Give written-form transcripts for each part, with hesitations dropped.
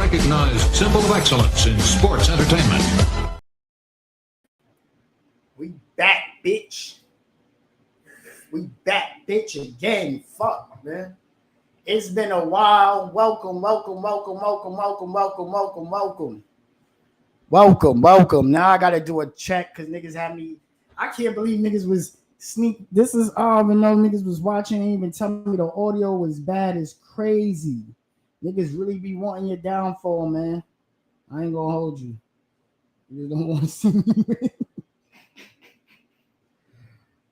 recognized symbol of excellence in sports entertainment. We back, bitch. We back, bitch, again. Fuck, man. It's been a while. Welcome. Now I gotta do a check because niggas had me. I can't believe niggas was sneak. This is even though niggas was watching and even telling me the audio was bad. It's crazy. Niggas really be wanting your downfall, man. I ain't gonna hold you. You don't want to see me.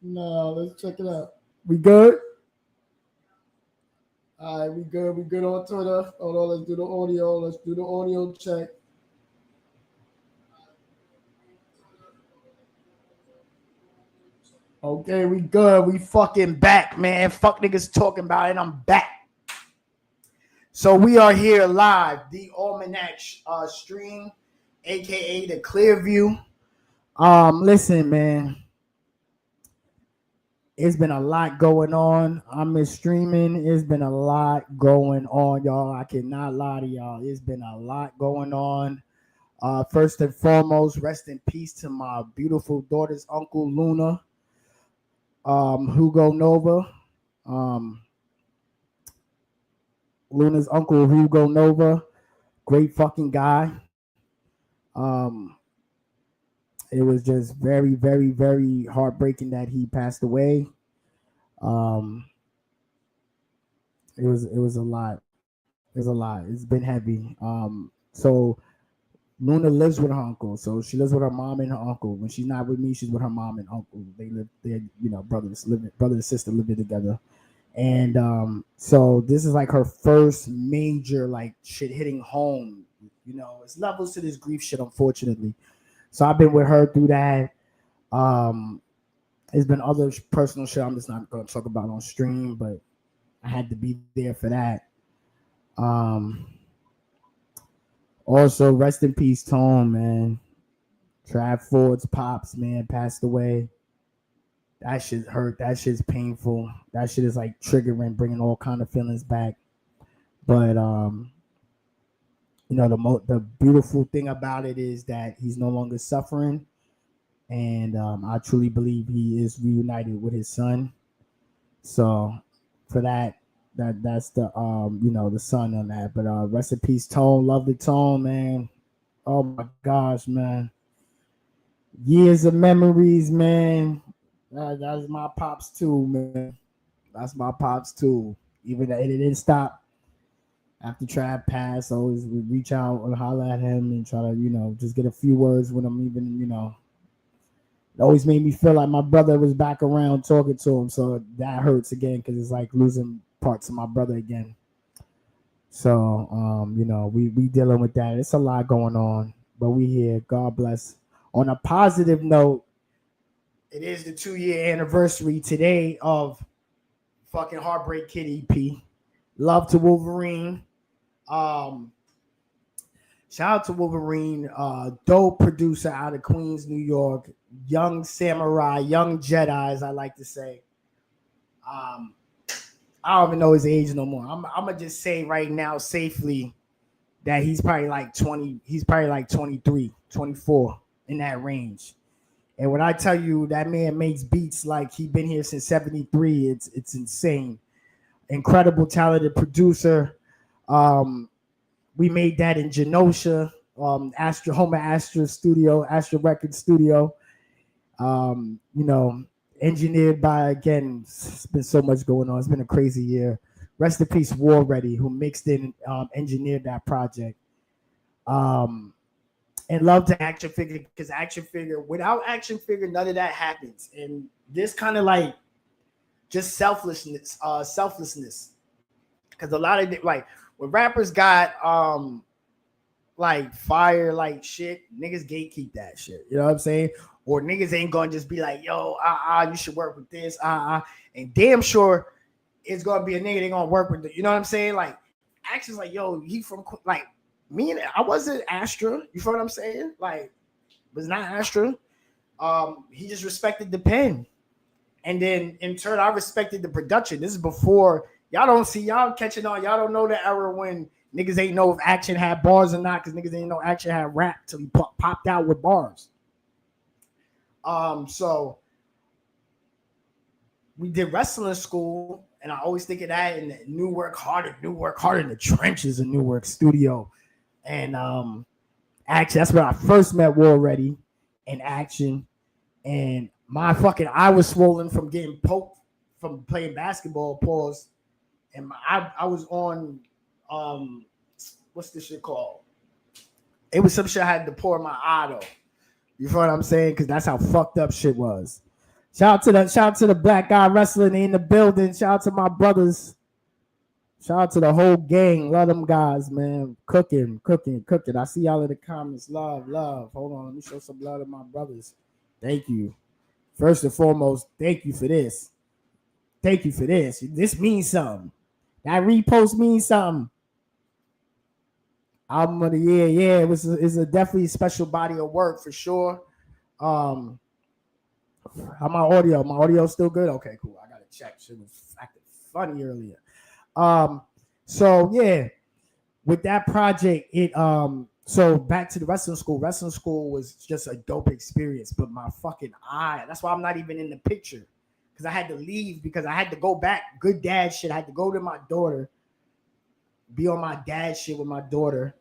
No, let's check it out. We good? All right, we good. We good on Twitter. Hold on, let's do the audio. Let's do the audio check. Okay, we good. We fucking back, man. Fuck niggas talking about it. I'm back. So we are here live, the Almanac stream, aka the Clearview. Listen, man. It's been a lot going on. I'm streaming. It's been a lot going on, y'all. I cannot lie to y'all. It's been a lot going on. First and foremost, rest in peace to my beautiful daughter's uncle Luna, Hugo Nova. Luna's uncle Hugo Nova, great fucking guy. It was just very, very, very heartbreaking that he passed away. It was a lot. It's a lot. It's been heavy. So Luna lives with her uncle. So she lives with her mom and her uncle. When she's not with me, she's with her mom and uncle. They live there, brother and sister living together. And so this is like her first major like shit hitting home. It's levels to this grief shit, unfortunately. So I've been with her through that. There's been other personal shit I'm just not going to talk about on stream, but I had to be there for that. Also, rest in peace, Tone, man. Trav Ford's pops, man, passed away. That shit hurt. That shit's painful. That shit is like triggering, bringing all kind of feelings back. But the beautiful thing about it is that he's no longer suffering, and I truly believe he is reunited with his son. So for that's the the son on that. But rest in peace, Tone. Lovely Tone, man. Oh my gosh, man. Years of memories, man. That's my pops too, man. That's my pops too. Even though it didn't stop after Trav passed, I always would reach out and holler at him and try to, just get a few words with him. Even, it always made me feel like my brother was back around talking to him. So that hurts again because it's like losing parts of my brother again. So, we dealing with that. It's a lot going on, but we here. God bless. On a positive note, it is the 2-year anniversary today of fucking Heartbreak Kid EP. Love to Wolverine. Shout out to Wolverine. Dope producer out of Queens, New York. Young samurai, young Jedi, as I like to say. I don't even know his age no more. I'm gonna just say right now safely that he's probably like 20. He's probably like 23, 24 in that range. And when I tell you that man makes beats like he been here since 73, it's insane. Incredible, talented producer. We made that in Genosha, Astra Studio, Astra Record Studio. Engineered by, again, it's been so much going on. It's been a crazy year. Rest in peace, War Ready, who mixed in, engineered that project. And love to Action Figure, because without Action Figure, none of that happens. And this kind of like just selflessness. Because a lot of like when rappers got like fire like shit, niggas gatekeep that shit. You know what I'm saying? Or niggas ain't gonna just be like, yo, you should work with this, and damn sure it's gonna be a nigga they gonna work with. You know what I'm saying? Like Action's like, yo, he from like me and I wasn't Astra. You feel what I'm saying? Like, was not Astra. He just respected the pen. And then in turn, I respected the production. This is before y'all don't see y'all catching on. Y'all don't know the era when Niggas ain't know if Action had bars or not because niggas ain't know Action had rap till he popped out with bars. So we did wrestling school, and I always think of that in the New Work Harder in the trenches of Newark studio. And Action, that's where I first met War Ready and Action. And my fucking eye was swollen from getting poked from playing basketball, pause. And I was on what's this shit called? It was some shit I had to pour in my eye though. You feel what I'm saying? Because that's how fucked up shit was. Shout out to the Black Guy Wrestling in the building. Shout out to my brothers. Shout out to the whole gang. Love them guys, man. Cooking. I see y'all in the comments. Love. Hold on. Let me show some love to my brothers. Thank you. First and foremost, thank you for this. This means something. That repost means something. Album of the year, yeah. It's a definitely special body of work for sure. How my audio? My audio still good? Okay, cool. I gotta check. Shit was acting funny earlier. So yeah, with that project, so back to the wrestling school. Wrestling school was just a dope experience, but my fucking eye, that's why I'm not even in the picture. Because I had to leave because I had to go back. Good dad shit. I had to go to my daughter, be on my dad shit with my daughter.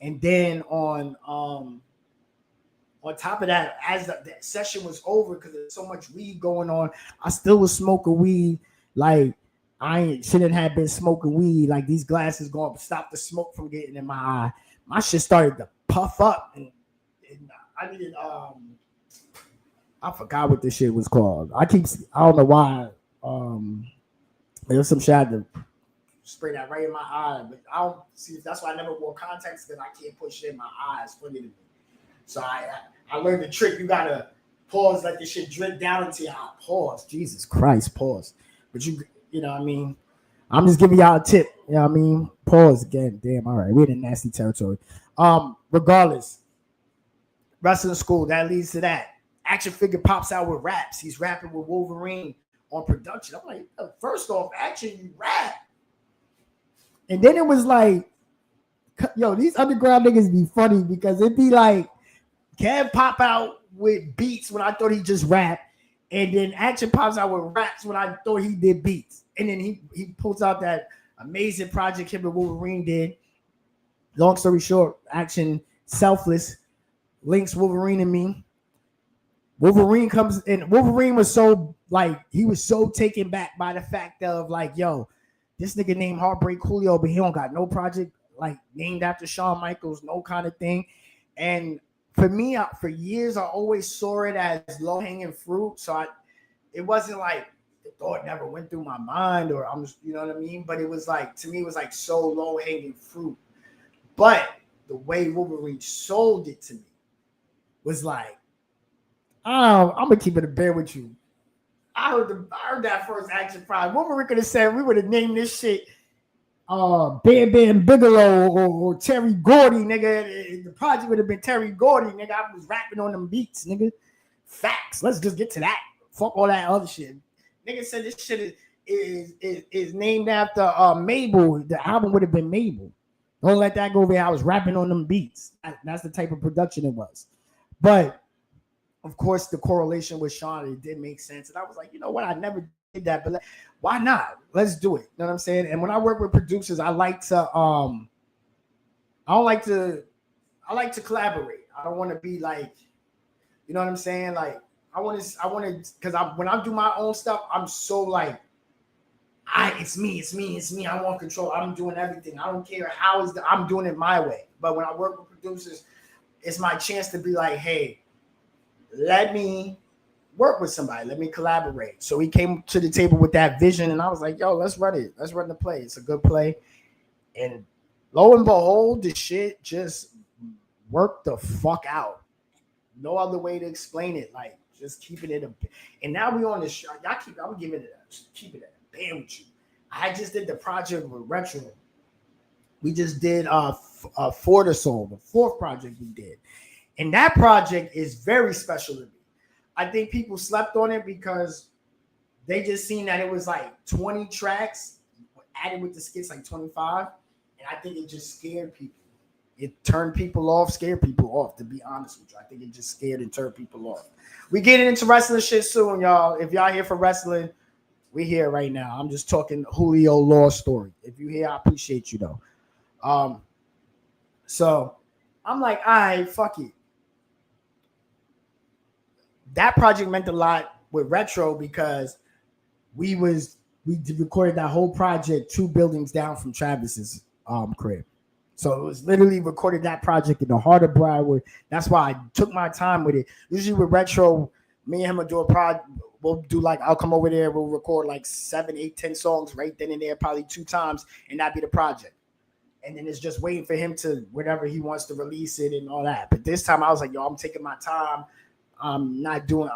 And then on top of that, as the session was over, because there's so much weed going on, I still was smoking weed. Like I shouldn't have been smoking weed. Like these glasses going to stop the smoke from getting in my eye. My shit started to puff up, and I needed I forgot what this shit was called. I don't know why. There was some shit I had to spray that right in my eye, but I don't see. That's why I never wore contacts because I can't put shit in my eyes. Funny to me. So I learned the trick. You gotta pause, let this shit drip down into your eye. Pause. Jesus Christ, pause. But you know what I mean? I'm just giving y'all a tip. You know what I mean? Pause again. Damn, all right. We're in nasty territory. Regardless, wrestling school, that leads to that. Action figure pops out with raps. He's rapping with Wolverine on production. I'm like, first off, Action, you rap. And then it was like, yo, these underground niggas be funny because it'd be like, Kev pop out with beats when I thought he just rapped. And then Action pops out with raps when I thought he did beats. And then he pulls out that amazing project him and Wolverine did. Long story short, Action, selfless, links Wolverine and me. Wolverine comes in. Wolverine was so, like, he was so taken back by the fact of, like, yo, this nigga named Heartbreak Julio, but he don't got no project, like, named after Shawn Michaels, no kind of thing. And for me, for years, I always saw it as low-hanging fruit. So it wasn't like the thought never went through my mind or I'm just, you know what I mean? But it was like, to me, it was like so low-hanging fruit. But the way Wolverine sold it to me was like, I'm gonna keep it a bear with you. I heard that first Action Prime. Wolverine could have said we would have named this shit Bam Bam Bigelow or Terry Gordy, nigga. The project would have been Terry Gordy, nigga. I was rapping on them beats, nigga. Facts. Let's just get to that. Fuck all that other shit. Nigga said this shit is named after Mabel. The album would have been Mabel. Don't let that go over. I was rapping on them beats. That's the type of production it was. But of course, the correlation with Shawn, it did make sense. And I was like, you know what? I never did that, but why not? Let's do it. You know what I'm saying? And when I work with producers, I like to collaborate. I don't want to be like, you know what I'm saying? Like, I want to, because when I do my own stuff, I'm so like, it's me. I want control. I'm doing everything. I don't care how I'm doing it my way. But when I work with producers, it's my chance to be like, hey, let me work with somebody. Let me collaborate. So he came to the table with that vision, and I was like, yo, let's run it. Let's run the play. It's a good play. And lo and behold, the shit just worked the fuck out. No other way to explain it. Like, just keeping it and now we on this show. I'm giving it keep it a band with you. I just did the project with Retro. We just did For the Soul, the fourth project we did. And that project is very special to me. I think people slept on it because they just seen that it was like 20 tracks added with the skits, like 25. And I think it just scared people. It turned people off, scared people off, to be honest with you. I think it just scared and turned people off. We getting into wrestling shit soon, y'all. If y'all here for wrestling, we here right now. I'm just talking Julio Law story. If you here, I appreciate you though. So I'm like, all right, fuck it. That project meant a lot with Retro because we recorded that whole project 2 buildings down from Travis's crib. So it was literally recorded that project in the heart of Broward. That's why I took my time with it. Usually with Retro, me and him will do a project. We'll do like, I'll come over there. We'll record like 7, 8, 10 songs right then and there, probably 2 times, and that'd be the project. And then it's just waiting for him to, whatever he wants to release it and all that. But this time I was like, yo, I'm taking my time. I'm not doing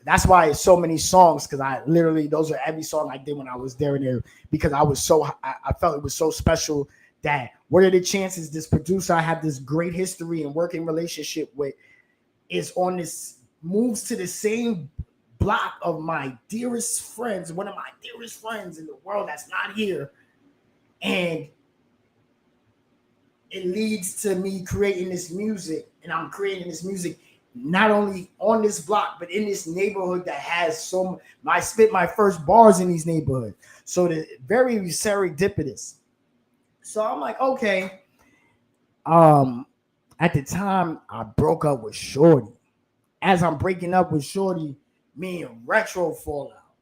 that's why it's so many songs, because I literally, those are every song I did when I was there and there, because I felt it was so special. That what are the chances this producer I have this great history and working relationship with moves to the same block of my dearest friends, one of my dearest friends in the world that's not here, and it leads to me creating this music, and I'm creating this music not only on this block but in this neighborhood that has I spit my first bars in these neighborhoods, so the very serendipitous. So I'm like, okay. At the time, I broke up with Shorty. As I'm breaking up with Shorty, me and Retro fall out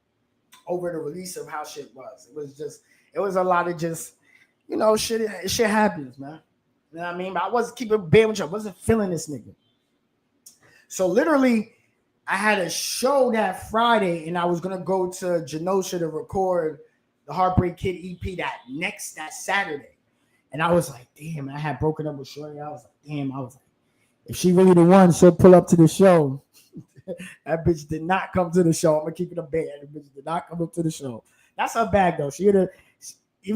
over the release of how shit was. It was a lot of just, shit happens, man. You know what I mean? But I wasn't keeping bad with you. I wasn't feeling this nigga. So literally, I had a show that Friday, and I was gonna go to Genosha to record the Heartbreak Kid EP that Saturday. And I was like, damn, I had broken up with Shorty. I was like, if she really the one, she'll pull up to the show. That bitch did not come to the show. I'm gonna keep it a bad. That bitch did not come up to the show. That's her bag though. If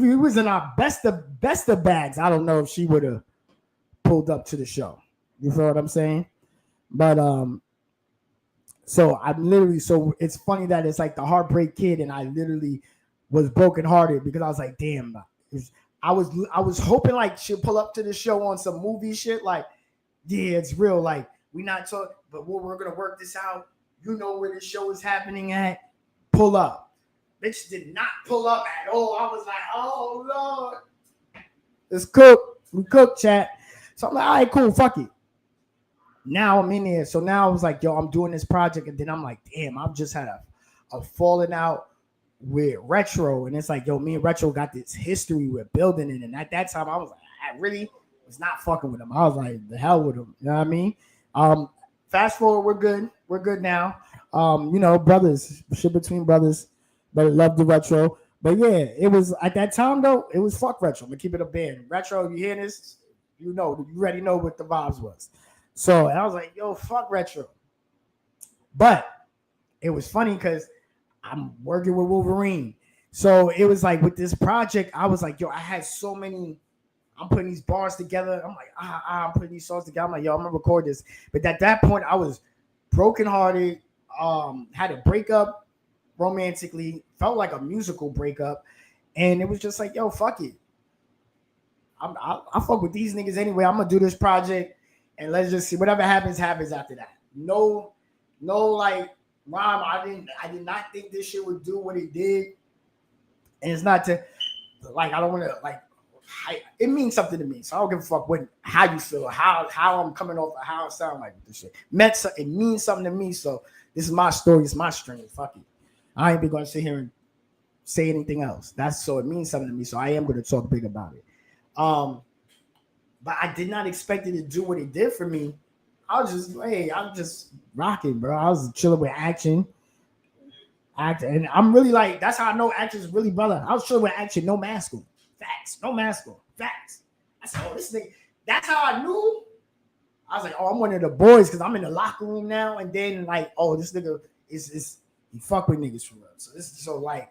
it was in our best of bags, I don't know if she would have pulled up to the show. You feel what I'm saying? But so it's funny that it's like the Heartbreak Kid, and I literally was brokenhearted because I was like, damn, I was hoping like she'll pull up to the show on some movie shit. Like, yeah, it's real. Like, we not talking, but we're gonna work this out. You know where the show is happening at. Pull up. Bitch did not pull up at all. I was like, oh Lord. It's cooked. We cooked, chat. So I'm like, all right, cool, fuck it. Now I'm in there. So now I was like, yo, I'm doing this project. And then I'm like, damn, I've just had a falling out with Retro. And it's like, yo, me and Retro got this history with building it. And at that time, I was like, I really was not fucking with him. I was like, the hell with him. You know what I mean? Fast forward, we're good. We're good now. Brothers, shit between brothers. But love the Retro. But yeah, it was at that time though, it was fuck Retro. I'm gonna keep it a band. Retro, you hear this? You already know what the vibes was. So I was like, yo, fuck Retro. But it was funny because I'm working with Wolverine. So it was like with this project, I was like, yo, I had so many. I'm putting these bars together. I'm like, I'm putting these songs together. I'm like, yo, I'm gonna record this. But at that point, I was brokenhearted. Had a breakup romantically. Felt like a musical breakup, and it was just like, yo, fuck it. I fuck with these niggas anyway. I'm gonna do this project, and let's just see whatever happens after that. No, like rhyme. I did not think this shit would do what it did, and it's not to like. I don't want to like. It means something to me, so I don't give a fuck how you feel, how I'm coming off, how I sound like this shit. It means something to me, so this is my story, it's my stream. Fuck it. I ain't going to sit here and say anything else. So it means something to me, so I am going to talk big about it. But I did not expect it to do what it did for me. I'm just rocking, bro. I was chilling with Action, and I'm really like, that's how I know Action is really brother. I was chilling with Action, no mask on. Facts, no mask on. Facts. I said, oh, this nigga. That's how I knew. I was like, oh, I'm one of the boys because I'm in the locker room now. And then like, oh, this nigga is he fuck with niggas for real. So this is so like,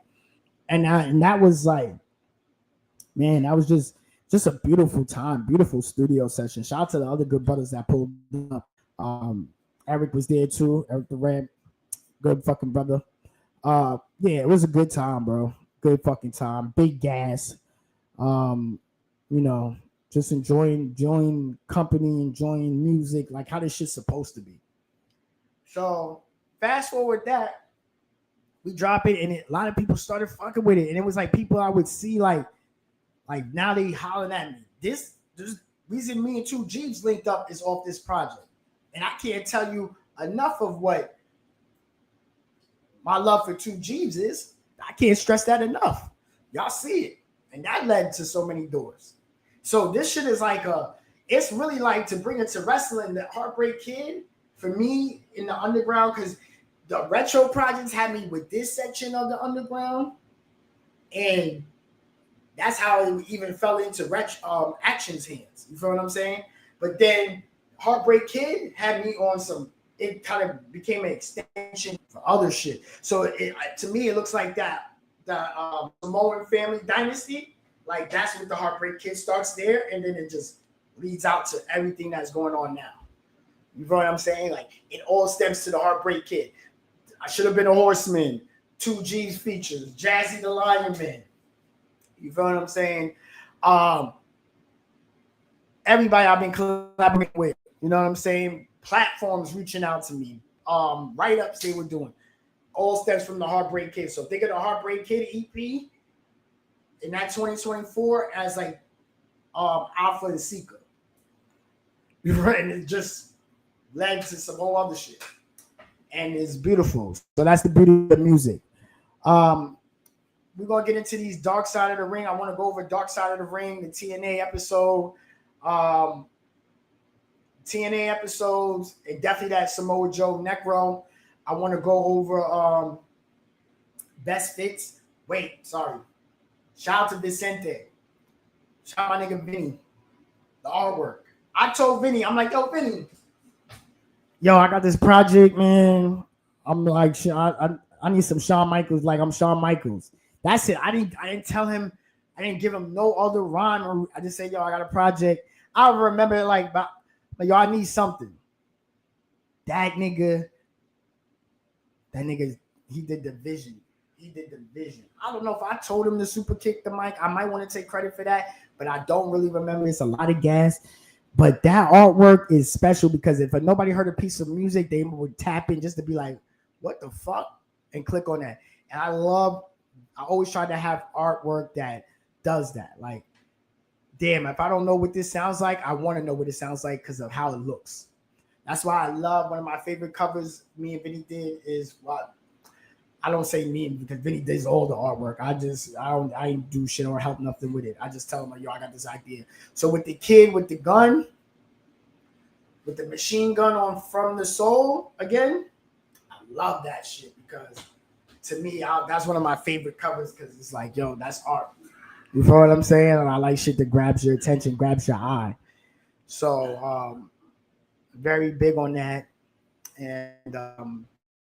and that was like, man, that was just a beautiful time, beautiful studio session. Shout out to the other good brothers that pulled up. Eric was there too. Eric the Ram, good fucking brother. Yeah, it was a good time, bro. Good fucking time. Big gas. you know, just enjoying company, enjoying music, like how this shit's supposed to be. So fast forward that, we drop it, and a lot of people started fucking with it, and it was like people I would see like now they hollering at me. This reason me and 2G's linked up is off this project, and I can't tell you enough of what my love for 2G's is. I can't stress that enough. Y'all see it, and that led to so many doors. So this shit is like it's really like to bring it to wrestling. The Heartbreak Kid for me in the underground, because the retro projects had me with this section of the underground, and that's how it even fell into Action's hands. You feel what I'm saying? But then Heartbreak Kid had me on some. It kind of became an extension for other shit. So to me, it looks like that the Samoan family dynasty. Like that's what the Heartbreak Kid starts there, and then it just leads out to everything that's going on now. You know what I'm saying? Like it all stems to the Heartbreak Kid. I Should Have Been a Horseman, 2G's features, Jazzy the Lion Man. You feel what I'm saying? Everybody I've been collaborating with, you know what I'm saying? Platforms reaching out to me, write-ups they were doing, all stems from the Heartbreak Kid. So think of the Heartbreak Kid EP in that 2024 as like Alpha and Seeker. And it just led to some whole other shit. And it's beautiful. So that's the beauty of the music. We're going to get into these Dark Side of the Ring. I want to go over Dark Side of the Ring, the TNA episode. TNA episodes, and definitely that Samoa Joe Necro. I want to go over Best Fits. Wait, sorry. Shout out to Vicente. Shout out my nigga Vinny. The artwork. I told Vinny, I'm like, yo, Vinny. Yo, I got this project, man. I'm like, I need some Shawn Michaels. Like I'm Shawn Michaels. That's it. I didn't tell him. I didn't give him no other rhyme. Or I just said, yo, I got a project. I remember it like, yo, I need something. That nigga, he did the vision. I don't know if I told him to super kick the mic. I might want to take credit for that, but I don't really remember. It's a lot of gas. But that artwork is special because if nobody heard a piece of music, they would tap in just to be like, what the fuck? And click on that. And I always try to have artwork that does that. Like, damn, if I don't know what this sounds like, I want to know what it sounds like because of how it looks. That's why I love one of my favorite covers me and Vinny did is what I don't say me because Vinny does all the artwork. I ain't do shit or help nothing with it. I just tell him like, yo, I got this idea. So with the kid with the gun, with the machine gun on From the Soul again, I love that shit because to me, that's one of my favorite covers because it's like, yo, that's art. You know what I'm saying? And I like shit that grabs your attention, grabs your eye. So very big on that. And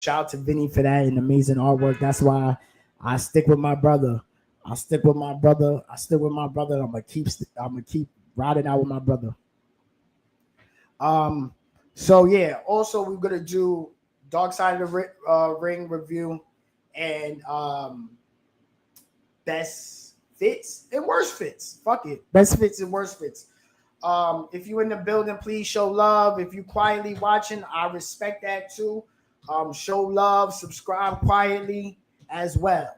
shout out to Vinny for that and amazing artwork. That's why I stick with my brother. I'm gonna keep riding out with my brother. So yeah, also we're gonna do Dark Side of the Ring review and best fits and worst fits. Fuck it. Best fits and worst fits. If you're in the building, please show love. If you quietly watching, I respect that too. Show love, subscribe quietly as well.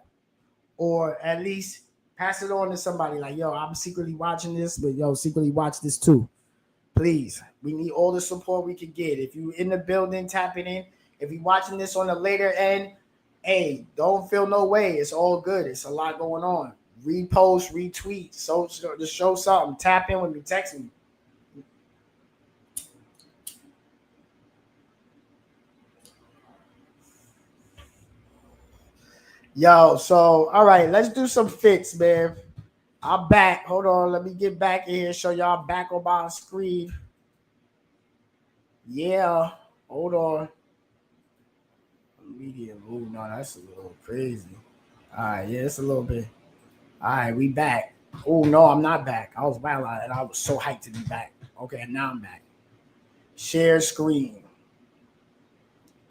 Or at least pass it on to somebody like, yo, I'm secretly watching this, but yo, secretly watch this too. Please, we need all the support we can get. If you in the building, tapping in. If you're watching this on the later end, hey, don't feel no way. It's all good. It's a lot going on. Repost, retweet, so just show something. Tap in with me, text me. Yo, so all right, let's do some fits, man. I'm back. Hold on, let me get back in here. Show y'all back on my screen. Yeah, hold on. Medium. Oh no, that's a little crazy. All right, yeah, it's a little bit. All right, we back. Oh no, I'm not back. I was wild and I was so hyped to be back. Okay, now I'm back. Share screen.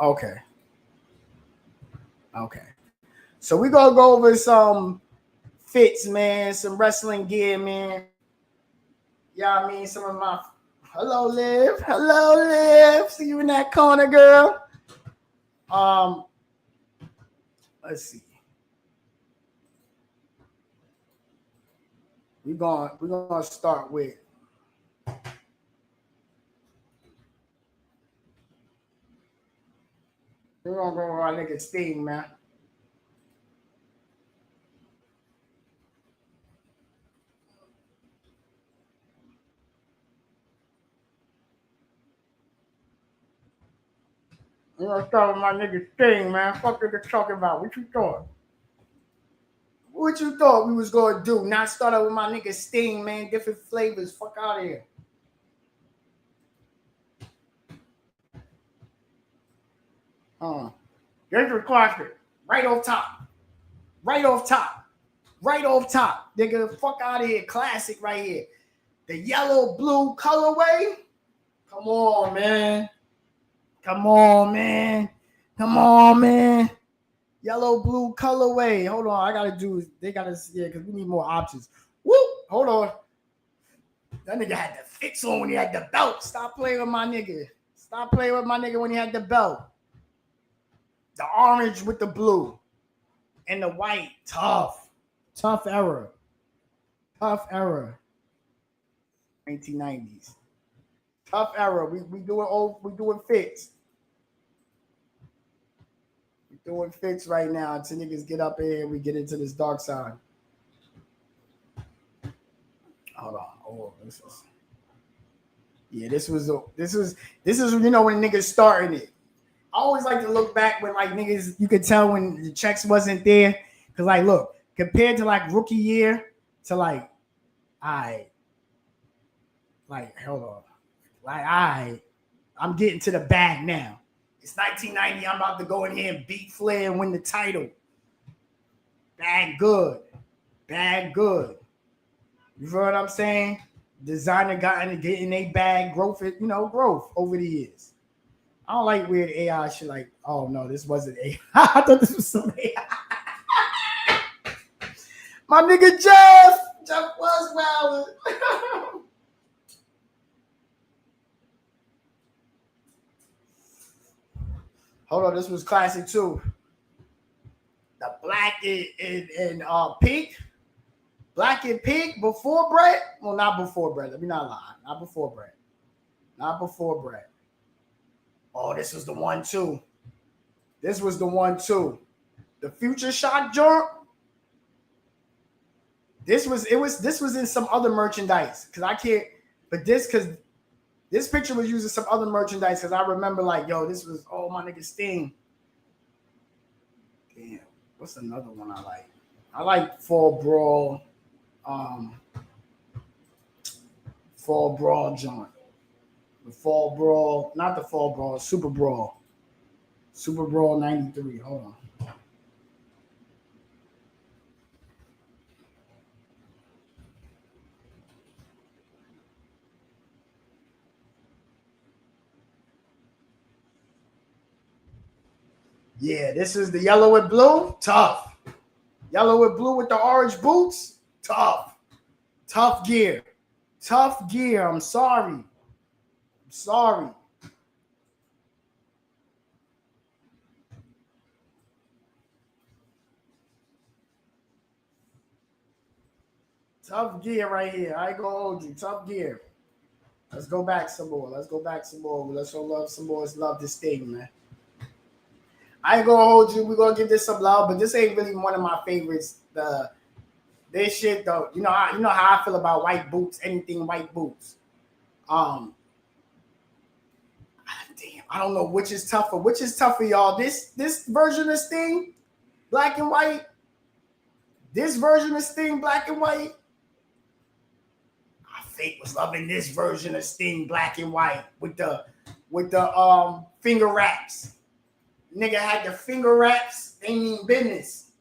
Okay. So we're gonna go over some fits, man, some wrestling gear, man. Yeah, I mean, some of my hello, Liv. Hello, Liv. See you in that corner, girl. Let's see. We're gonna start with we're gonna go with our nigga Sting, man. We're gonna start with my nigga Sting, man. Fuck what they're talking about. What you thought? What you thought we was gonna do? Not start out with my nigga Sting, man. Different flavors. Fuck out of here. There's your classic. Right off top. Right off top. Right off top. Nigga, fuck out of here. Classic right here. The yellow blue colorway. Come on, man. Come on, man. Come on, man. Yellow blue colorway. Hold on. They gotta because we need more options. Woo! Hold on. That nigga had the fix on when he had the belt. Stop playing with my nigga. Stop playing with my nigga when he had the belt. The orange with the blue. And the white. Tough. Tough era. Tough era. 1990s. Tough era. We doing fits. We doing fits right now until niggas get up here and we get into this dark side. Hold on. Oh, this is you know when niggas starting it. I always like to look back when like niggas you could tell when the checks wasn't there. Cause like look, compared to like rookie year to like hold on. I'm getting to the bag now. It's 1990. I'm about to go in here and beat Flair and win the title. Bag good. Bag good. You know what I'm saying? Designer got into getting a bag, growth over the years. I don't like weird AI shit like, oh no, this wasn't AI. I thought this was some AI. My nigga Jeff was wild. Hold on, this was classic too. The black and pink. Black and pink before Brett? Well, not before Brett. Let me not lie. Not before Brett. Not before Brett. Oh, this was the one too. This was the one too. The Future Shock jump. This was in some other merchandise. Because this picture was using some other merchandise because I remember like, yo, this was my nigga Sting. Damn. What's another one I like? I like Fall Brawl. Fall Brawl joint. The Fall Brawl, not the Fall Brawl, Super Brawl. Super Brawl 93. Hold on. Yeah, this is the yellow with blue. Tough. Yellow with blue with the orange boots. Tough. Tough gear. Tough gear. I'm sorry. Tough gear right here. I ain't gonna hold you. Tough gear. Let's go back some more. Let's show love some more. Let's love this thing, man. I ain't gonna hold you. We're gonna give this some love, but this ain't really one of my favorites. This shit though, you know how I feel about white boots, anything white boots. Damn, I don't know which is tougher. Which is tougher, y'all? This version of Sting, black and white. This version of Sting, black and white. I think was loving this version of Sting, black and white, with the finger wraps. Nigga had the finger wraps, they mean business.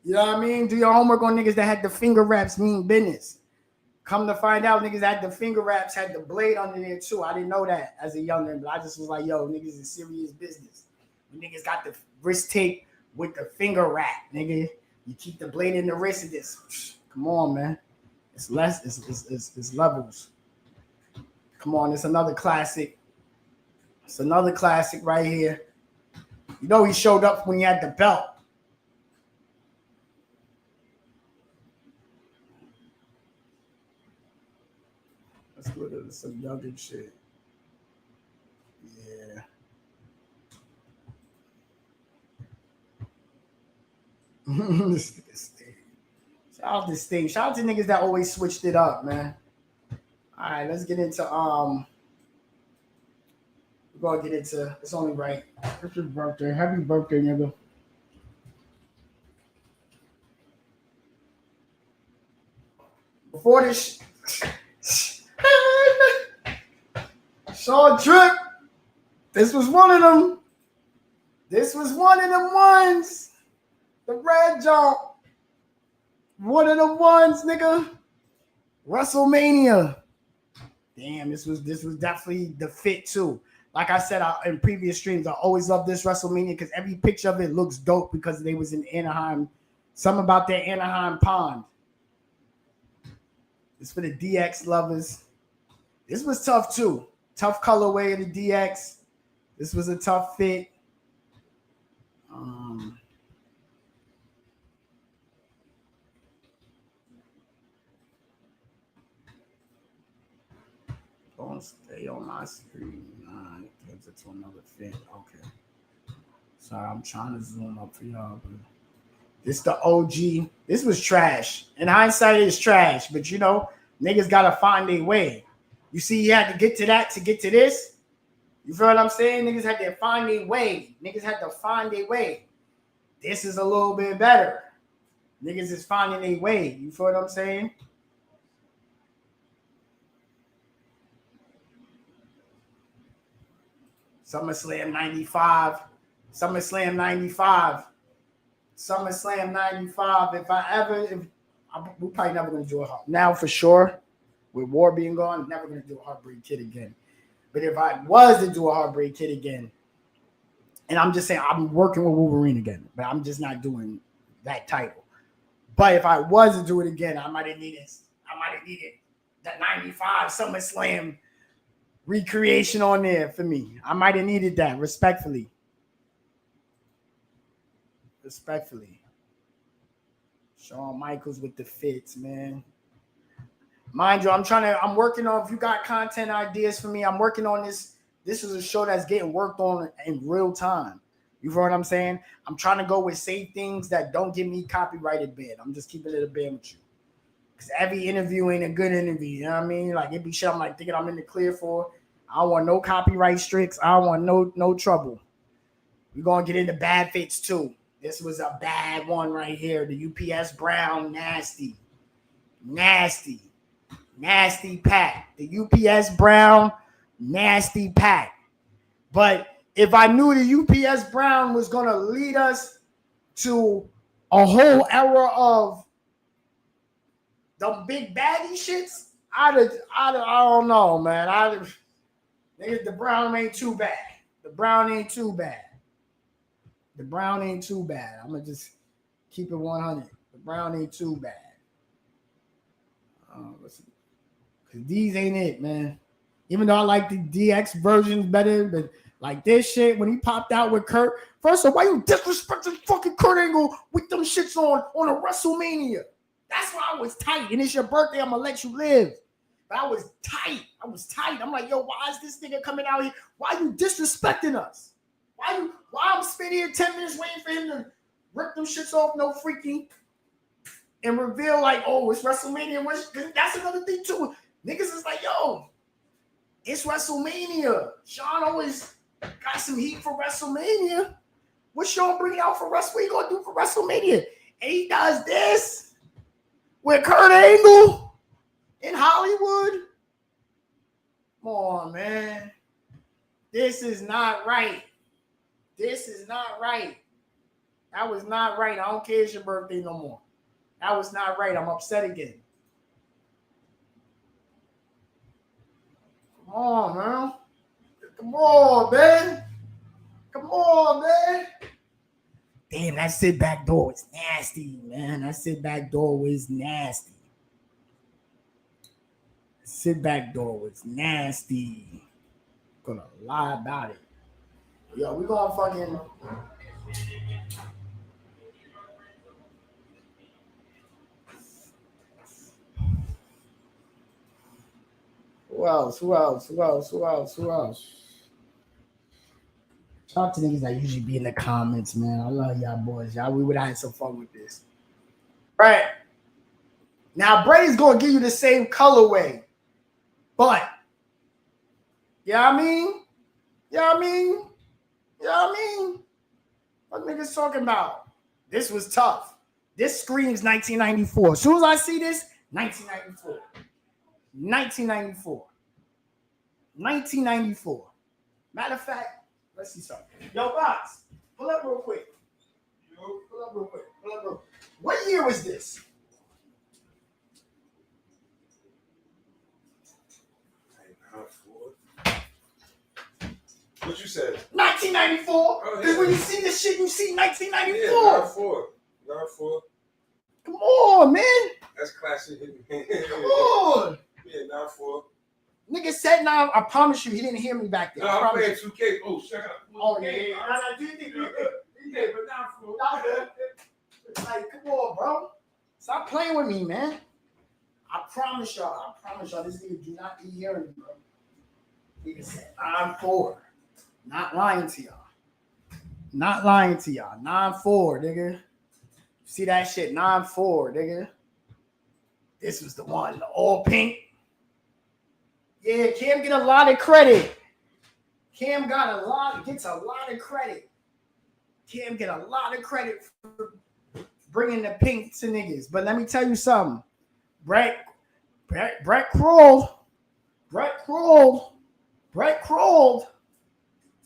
You know what I mean? Do your homework on niggas that had the finger wraps mean business. Come to find out, niggas that had the finger wraps had the blade under there too. I didn't know that as a youngin', but I just was like, yo, niggas is serious business. When niggas got the wrist tape with the finger wrap, nigga. You keep the blade in the wrist of this. Come on, man. It's levels. Come on, it's another classic. It's another classic right here. You know he showed up when he had the belt. Let's go to some nugget shit. Yeah. Shout out to Sting. Shout out to niggas that always switched it up, man. All right, let's get into we're gonna get into it's only right. It's your birthday. Happy birthday, nigga. Before this Shaw Trip. This was one of them. This was one of them ones. The red jump. One of them ones, nigga. WrestleMania. Damn, this was definitely the fit too. Like I said in previous streams, I always love this WrestleMania because every picture of it looks dope because they was in Anaheim. Something about their Anaheim pond. It's for the DX lovers. This was tough too. Tough colorway of the DX. This was a tough fit. Don't stay on my screen. Gives it to another fit. Okay. Sorry, I'm trying to zoom up for y'all. But this the OG. This was trash. In hindsight, it's trash. But you know, niggas gotta find their way. You see, you had to get to that to get to this. You feel what I'm saying? Niggas had to find their way. Niggas had to find their way. This is a little bit better. Niggas is finding their way. You feel what I'm saying? SummerSlam 95. SummerSlam 95. SummerSlam 95. We're probably never going to do it now for sure. With War being gone, never going to do a Heartbreak Kid again. But if I was to do a Heartbreak Kid again, and I'm just saying I'm working with Wolverine again, but I'm just not doing that title. But if I was to do it again, I might have needed the 95 SummerSlam recreation on there for me. I might have needed that, respectfully. Shawn Michaels with the fits, man. Mind you, I'm working on, if you got content ideas for me, I'm working on this. This is a show that's getting worked on in real time. You know what I'm saying? I'm trying to go with safe things that don't give me copyrighted bid. I'm just keeping it a bid with you. Because every interview ain't a good interview. You know what I mean? Like, it be shit I'm like thinking I'm in the clear for. I don't want no copyright strikes. I don't want no trouble. We're going to get into bad fits too. This was a bad one right here. The UPS Brown, nasty pack. The UPS Brown, nasty pack. But if I knew the UPS Brown was going to lead us to a whole era of the big baddie shits, I don't know, man. The Brown ain't too bad. I'm going to just keep it 100. The Brown ain't too bad. Because these ain't it, man. Even though I like the DX versions better, but like this shit, when he popped out with Kurt, first of all, why you disrespecting fucking Kurt Angle with them shits on a WrestleMania? That's why I was tight. And it's your birthday, I'm going to let you live. But I was tight. I'm like, yo, why is this nigga coming out here? Why you disrespecting us? Why I'm spending here 10 minutes waiting for him to rip them shits off, no freaking, and reveal like, oh, it's WrestleMania. That's another thing too. Niggas is like, yo, it's WrestleMania. Sean always got some heat for WrestleMania. What's Sean bringing out for WrestleMania? What you gonna do for WrestleMania? And he does this with Kurt Angle in Hollywood. Come on, man. This is not right. That was not right. I don't care it's your birthday no more. That was not right. I'm upset again. Come on, man. Come on, man. Damn, that sit back door is nasty, man. That sit back door was nasty. Sit back door was nasty. Gonna lie about it. Yo, we gonna fucking. Who else? Shout out to niggas that usually be in the comments, man. I love y'all boys. Y'all, we would have had some fun with this. Right. Now, Brady's going to give you the same colorway. But, what niggas talking about? This was tough. This screams 1994. As soon as I see this, 1994. Matter of fact, let's see something. Yo, Box, pull up real quick. What year was this? What you said? 1994. Because when you see this shit, you see 1994. Yeah, 94. Come on, man. That's classic. Come on. Yeah, 94. Nigga said now, I promise you, he didn't hear me back there. No, I'm playing 2K. Oh, shut up. Oh, yeah. Do you think but 94. Like, come on, bro. Stop playing with me, man. I promise y'all, this nigga do not be hearing me, bro. Nigga said 9-4. Not lying to y'all. 9-4, nigga. See that shit? 9-4, nigga. This was the one, the all pink. Yeah, Cam get a lot of credit. Cam gets a lot of credit. Cam get a lot of credit for bringing the pink to niggas. But let me tell you something. Brett crawled.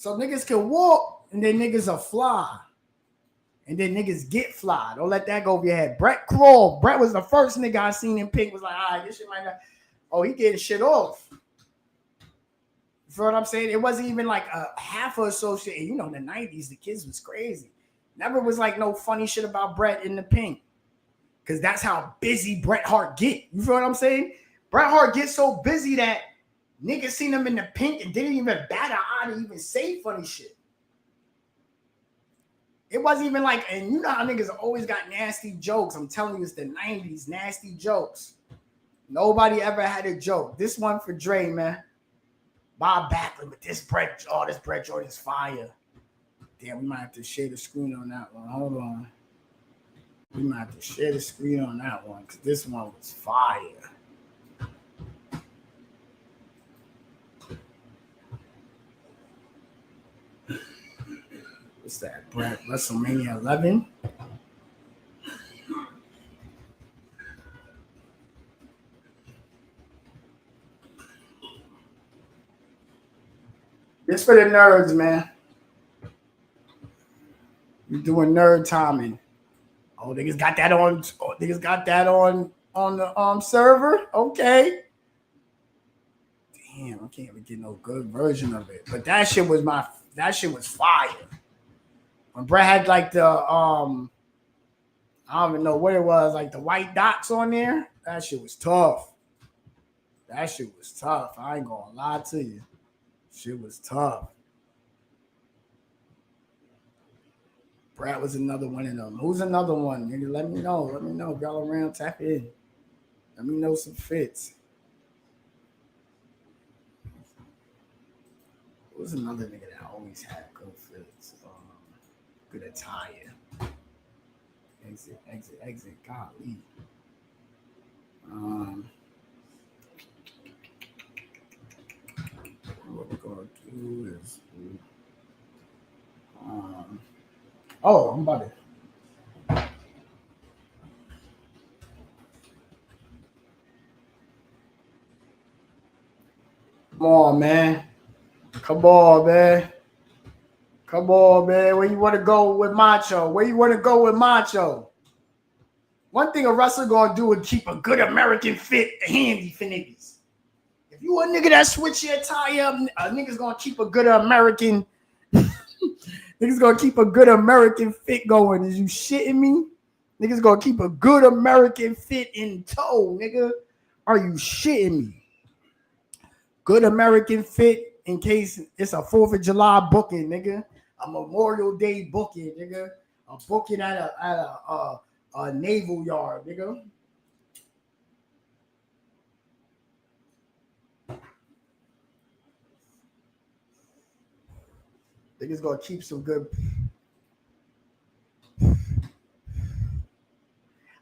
So niggas can walk and then niggas are fly. And then niggas get fly. Don't let that go over your head. Brett crawled. Brett was the first nigga I seen in pink. Was like, all right, this shit might not. Oh, he getting shit off. You feel what I'm saying? It wasn't even like a half associate. You know, in the 90s, the kids was crazy. Never was like no funny shit about Brett in the pink. Because that's how busy Bret Hart get. You feel what I'm saying? Bret Hart gets so busy that niggas seen him in the pink and didn't even bat an eye to even say funny shit. It wasn't even like, and you know how niggas always got nasty jokes. I'm telling you, it's the 90s, nasty jokes. Nobody ever had a joke. This one for Dre, man. Bob Backlund, but this Bret Jordan's fire. Damn, we might have to share the screen on that one. Hold on. We might have to share the screen on that one because this one was fire. What's that, Brett? WrestleMania 11? This for the nerds, man. You're doing nerd timing. Oh, niggas got that on. On the server. Okay. Damn, I can't even get no good version of it. But that shit was fire. When Brett had like the I don't even know what it was, like the white dots on there. That shit was tough. I ain't gonna lie to you. Shit was tough. Brad was another one of them. Who's another one? Nigga, let me know. If y'all around, tap in. Let me know some fits. Who's another nigga that always had good fits? Good attire. Exit. Golly. What we're gonna do is I'm about to. Come on, man. Where you want to go with Macho? One thing a wrestler gonna do is keep a good American fit handy for niggas. If you a nigga that switch your tie up, niggas gonna keep a good American. Niggas gonna keep a good American fit going. Is you shitting me? Niggas gonna keep a good American fit in tow, nigga. Are you shitting me? good American fit in case it's a 4th of July booking, nigga. A Memorial Day booking, nigga. A booking at a naval yard, nigga. Niggas gonna keep some good.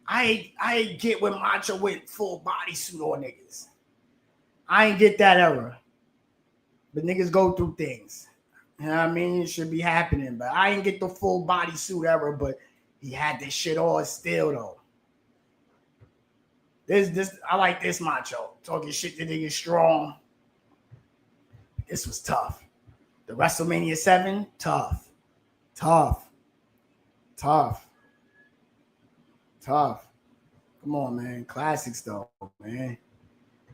I ain't get when Macho went full bodysuit on niggas. I ain't get that era. But niggas go through things. You know what I mean? It should be happening. But I ain't get the full bodysuit era, but he had this shit on still though. This I like this Macho. Talking shit to niggas strong. This was tough. The WrestleMania 7, tough. Come on, man. Classics though, man.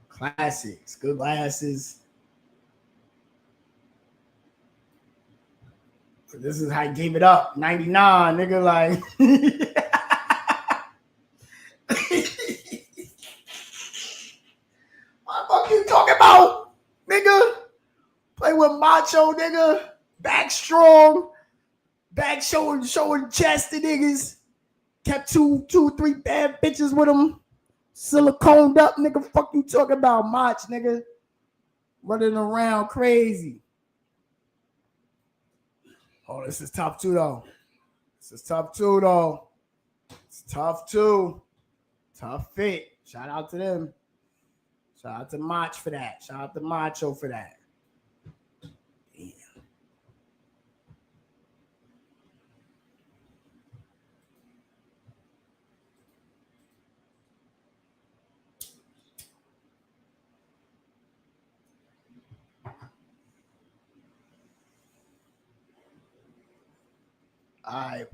Classics. Good glasses. This is how he gave it up. 99, nigga, like. What the fuck you talking about, nigga? Play with Macho, nigga. Back strong. Back showing chest to niggas. Kept two, 3 bad bitches with him. Siliconed up, nigga. Fuck you talking about, Mach, nigga. Running around crazy. Oh, this is tough too, though. It's tough too. Tough fit. Shout out to them. Shout out to Mach for that. Shout out to Macho for that. Damn. All right.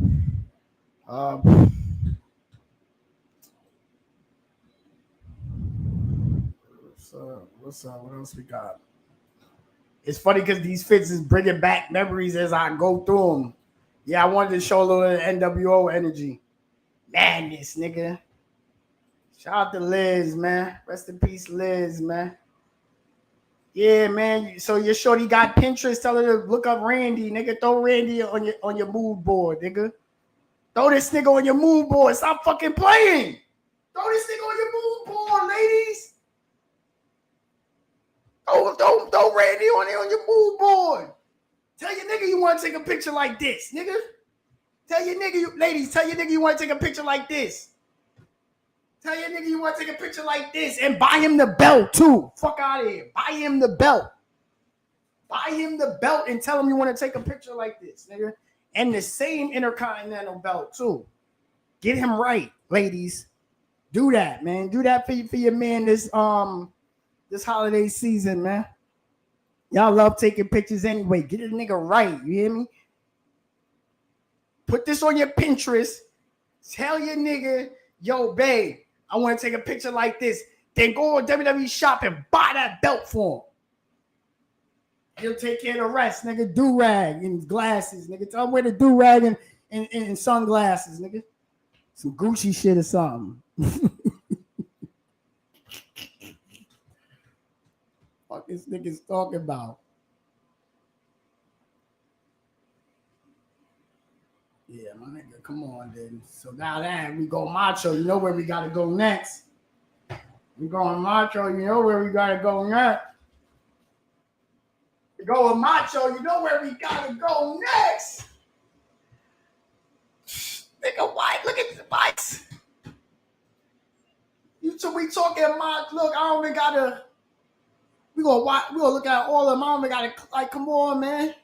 What's up? What else we got? It's funny because these fits is bringing back memories as I go through them. Yeah, I wanted to show a little NWO energy. Madness, nigga. Shout out to Liz, man. Rest in peace, Liz, man. Yeah, man. So your shorty got Pinterest. Tell her to look up Randy, nigga. Throw Randy on your mood board, nigga. Throw this nigga on your mood board. Stop fucking playing. Throw this nigga on your mood board, ladies. Throw Randy on your mood board. Tell your nigga you want to take a picture like this, nigga. Tell your nigga, ladies, tell your nigga you want to take a picture like this. Tell your nigga you want to take a picture like this and buy him the belt too. Fuck out of here. Buy him the belt. Buy him the belt and tell him you want to take a picture like this, nigga. And the same Intercontinental belt too. Get him right, ladies. Do that, man. Do that for your man this holiday season, man. Y'all love taking pictures anyway. Get a nigga right. You hear me? Put this on your Pinterest. Tell your nigga, yo, babe, I want to take a picture like this. Then go on WWE Shop and buy that belt for him. He'll take care of the rest, nigga. Do-rag and glasses, nigga. Tell him where the do-rag and sunglasses, nigga. Some Gucci shit or something. Fuck this nigga's talking about. Yeah, my nigga, come on, then. So now that we go Macho, you know where we gotta go next. We going Macho, you know where we gotta go next. We go with Macho, you know where we gotta go next. Nigga, white, look at the whites. We talking Macho. Look, I don't even gotta. We gonna look at all of them. I don't even gotta, like, come on, man.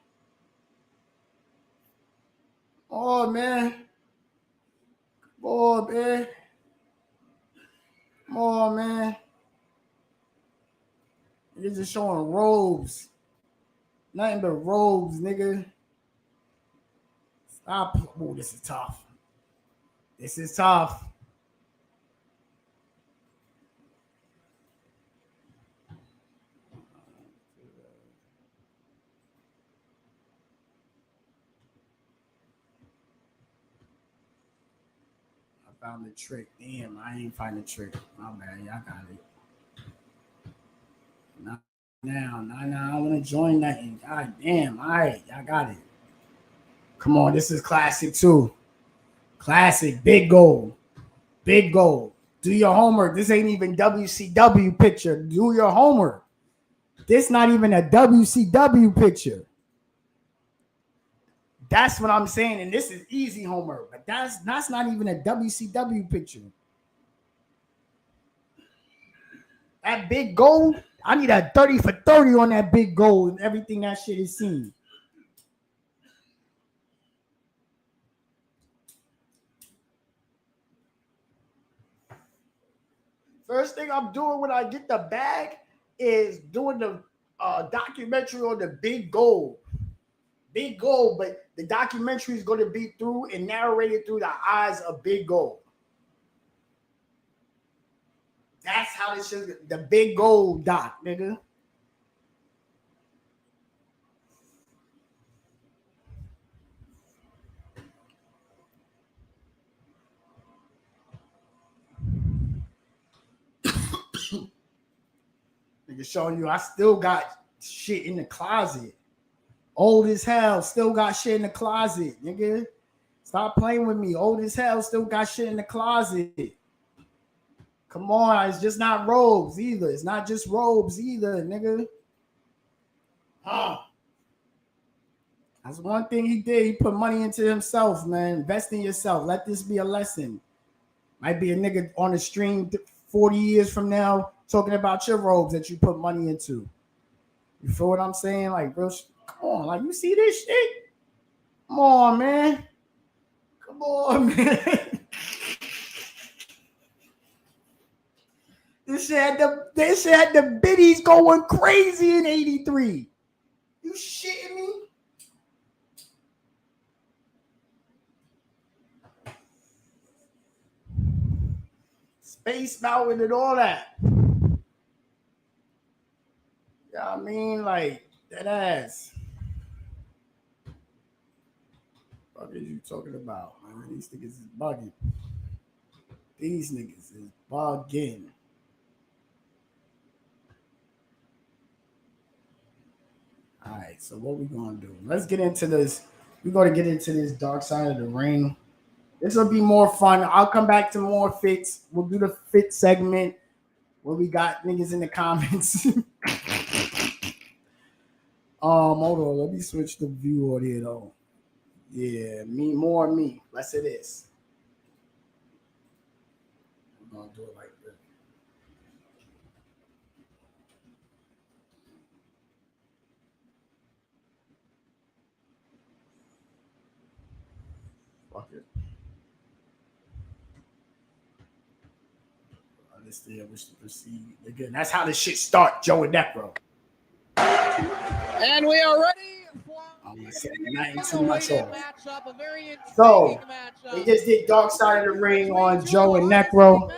Oh, man. Oh, man. Come on, man. You're just showing robes. Nothing but robes, nigga. Stop. Oh, this is tough. This is tough. I found the trick. Damn, I ain't find the trick. My bad. Y'all got it. Now, I don't want to join nothing. God damn. All right, I got it. Come on, this is classic too. Classic, big goal. Big goal. Do your homework. This ain't even WCW picture. Do your homework. This not even a WCW picture. That's what I'm saying, and this is easy homework. But that's not even a WCW picture. That big goal, I need a 30 for 30 on that big goal and everything that shit is seen. First thing I'm doing when I get the bag is doing the documentary on the big goal. Big goal, but the documentary is going to be through and narrated through the eyes of Big Goal. That's how this shit, the Big Goal doc, nigga. Nigga showing you I still got shit in the closet. Old as hell, still got shit in the closet, nigga. Stop playing with me. Old as hell, still got shit in the closet. Come on, it's just not robes either. It's not just robes either, nigga. That's one thing he did. He put money into himself, man. Invest in yourself. Let this be a lesson. Might be a nigga on the stream 40 years from now talking about your robes that you put money into. You feel what I'm saying? Like, real come on, like, you see this shit? Come on, man. Come on, man. This shit had the biddies going crazy in 83. You shitting me? Space Mountain and all that. Yeah, I mean, like, that ass. What are you talking about, man? These niggas is bugging. These niggas is bugging. All right, so what we gonna do? Let's get into this. We're gonna get into this Dark Side of the Ring. This will be more fun. I'll come back to more fits. We'll do the fit segment where we got niggas in the comments. Hold on. Let me switch the view on here though. Yeah, me. Let's say this. I'm gonna do it like this. Fuck it. Understand, wish to proceed. Again, that's how this shit start, Joe and Necro. And we are ready for nothing too much on. So they just did Dark Side of the Ring on Joe and Necro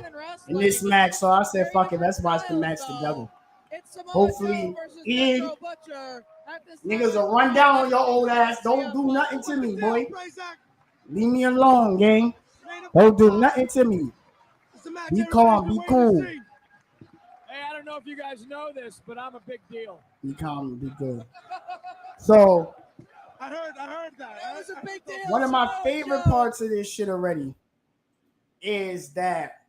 in this match. So I said, fuck it, let's watch the match together. Hopefully, Ian, niggas will run down on your old ass. Don't do nothing to me, boy. Leave me alone, gang. Don't do nothing to me. Be calm, be cool. Hey, I don't know if you guys know this, but I'm a big deal. Be calm, be good. So I heard that. It was a big deal. One of my favorite parts of this shit already is that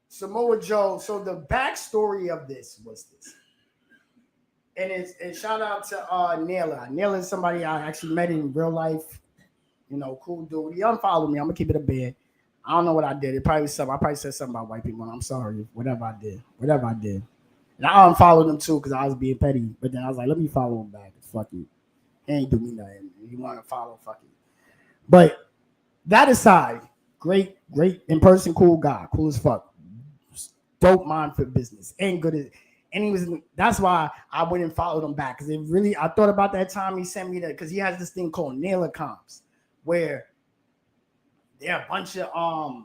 Samoa Joe. So the backstory of this was this, and shout out to Naylor. Naylor is somebody I actually met in real life. You know, cool dude. He unfollowed me. I'm gonna keep it a bed. I don't know what I did. It probably something. I probably said something about white people. I'm sorry. Whatever I did. And I unfollowed him too because I was being petty. But then I was like, let me follow him back. Fuck you. He ain't do me nothing. You want to follow? Fuck you. But that aside, great in person, cool guy, cool as fuck, dope mind for business, and good at. And he was. That's why I went and followed him back because it really. I thought about that time he sent me that because he has this thing called Naylor Comps where there are a bunch of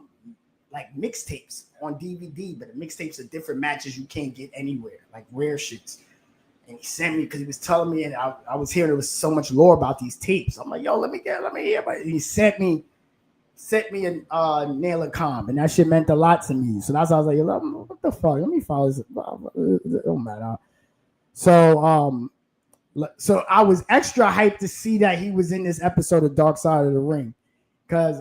like mixtapes on DVD, but the mixtapes are different matches you can't get anywhere, like rare shits. And he sent me because he was telling me, and I was hearing there was so much lore about these tapes. I'm like, yo, let me hear. But he sent me a Naylor Comp, and that shit meant a lot to me. So that's why I was like, yo, what the fuck? Let me follow this. It don't matter. So so I was extra hyped to see that he was in this episode of Dark Side of the Ring, because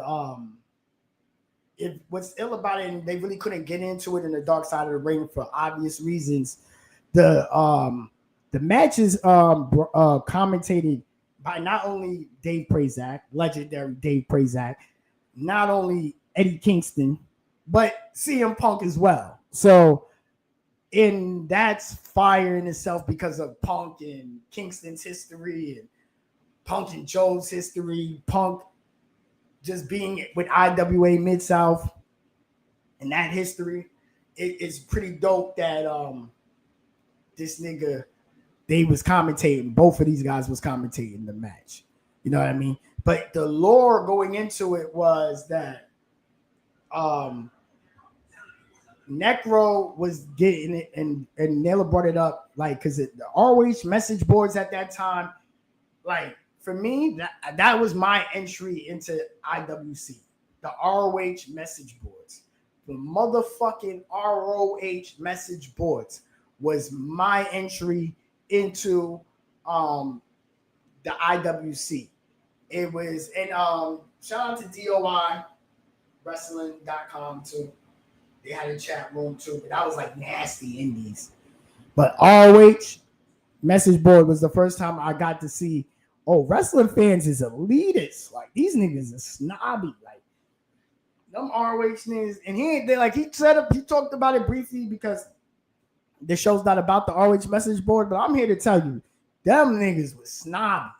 what's ill about it, and they really couldn't get into it in the Dark Side of the Ring for obvious reasons. The matches commentated by not only Dave Prazak, legendary Dave Prazak, not only Eddie Kingston, but CM Punk as well. So, and that's fire in itself because of Punk and Kingston's history and Punk and Joe's history. Punk just being with IWA Mid-South and that history. It's pretty dope that this nigga, they was commentating. Both of these guys was commentating the match. You know what I mean? But the lore going into it was that Necro was getting it, and Naylor brought it up, like, because the ROH message boards at that time, like, for me, that was my entry into IWC. The ROH message boards. The motherfucking ROH message boards was my entry into the IWC. It was, and shout out to DOI wrestling.com too. They had a chat room too, but that was like nasty indies. But ROH message board was the first time I got to see, oh, wrestling fans is elitist. Like, these niggas are snobby. Like, them ROH niggas, and he talked about it briefly because the show's not about the ROH message board, but I'm here to tell you, them niggas was snobby.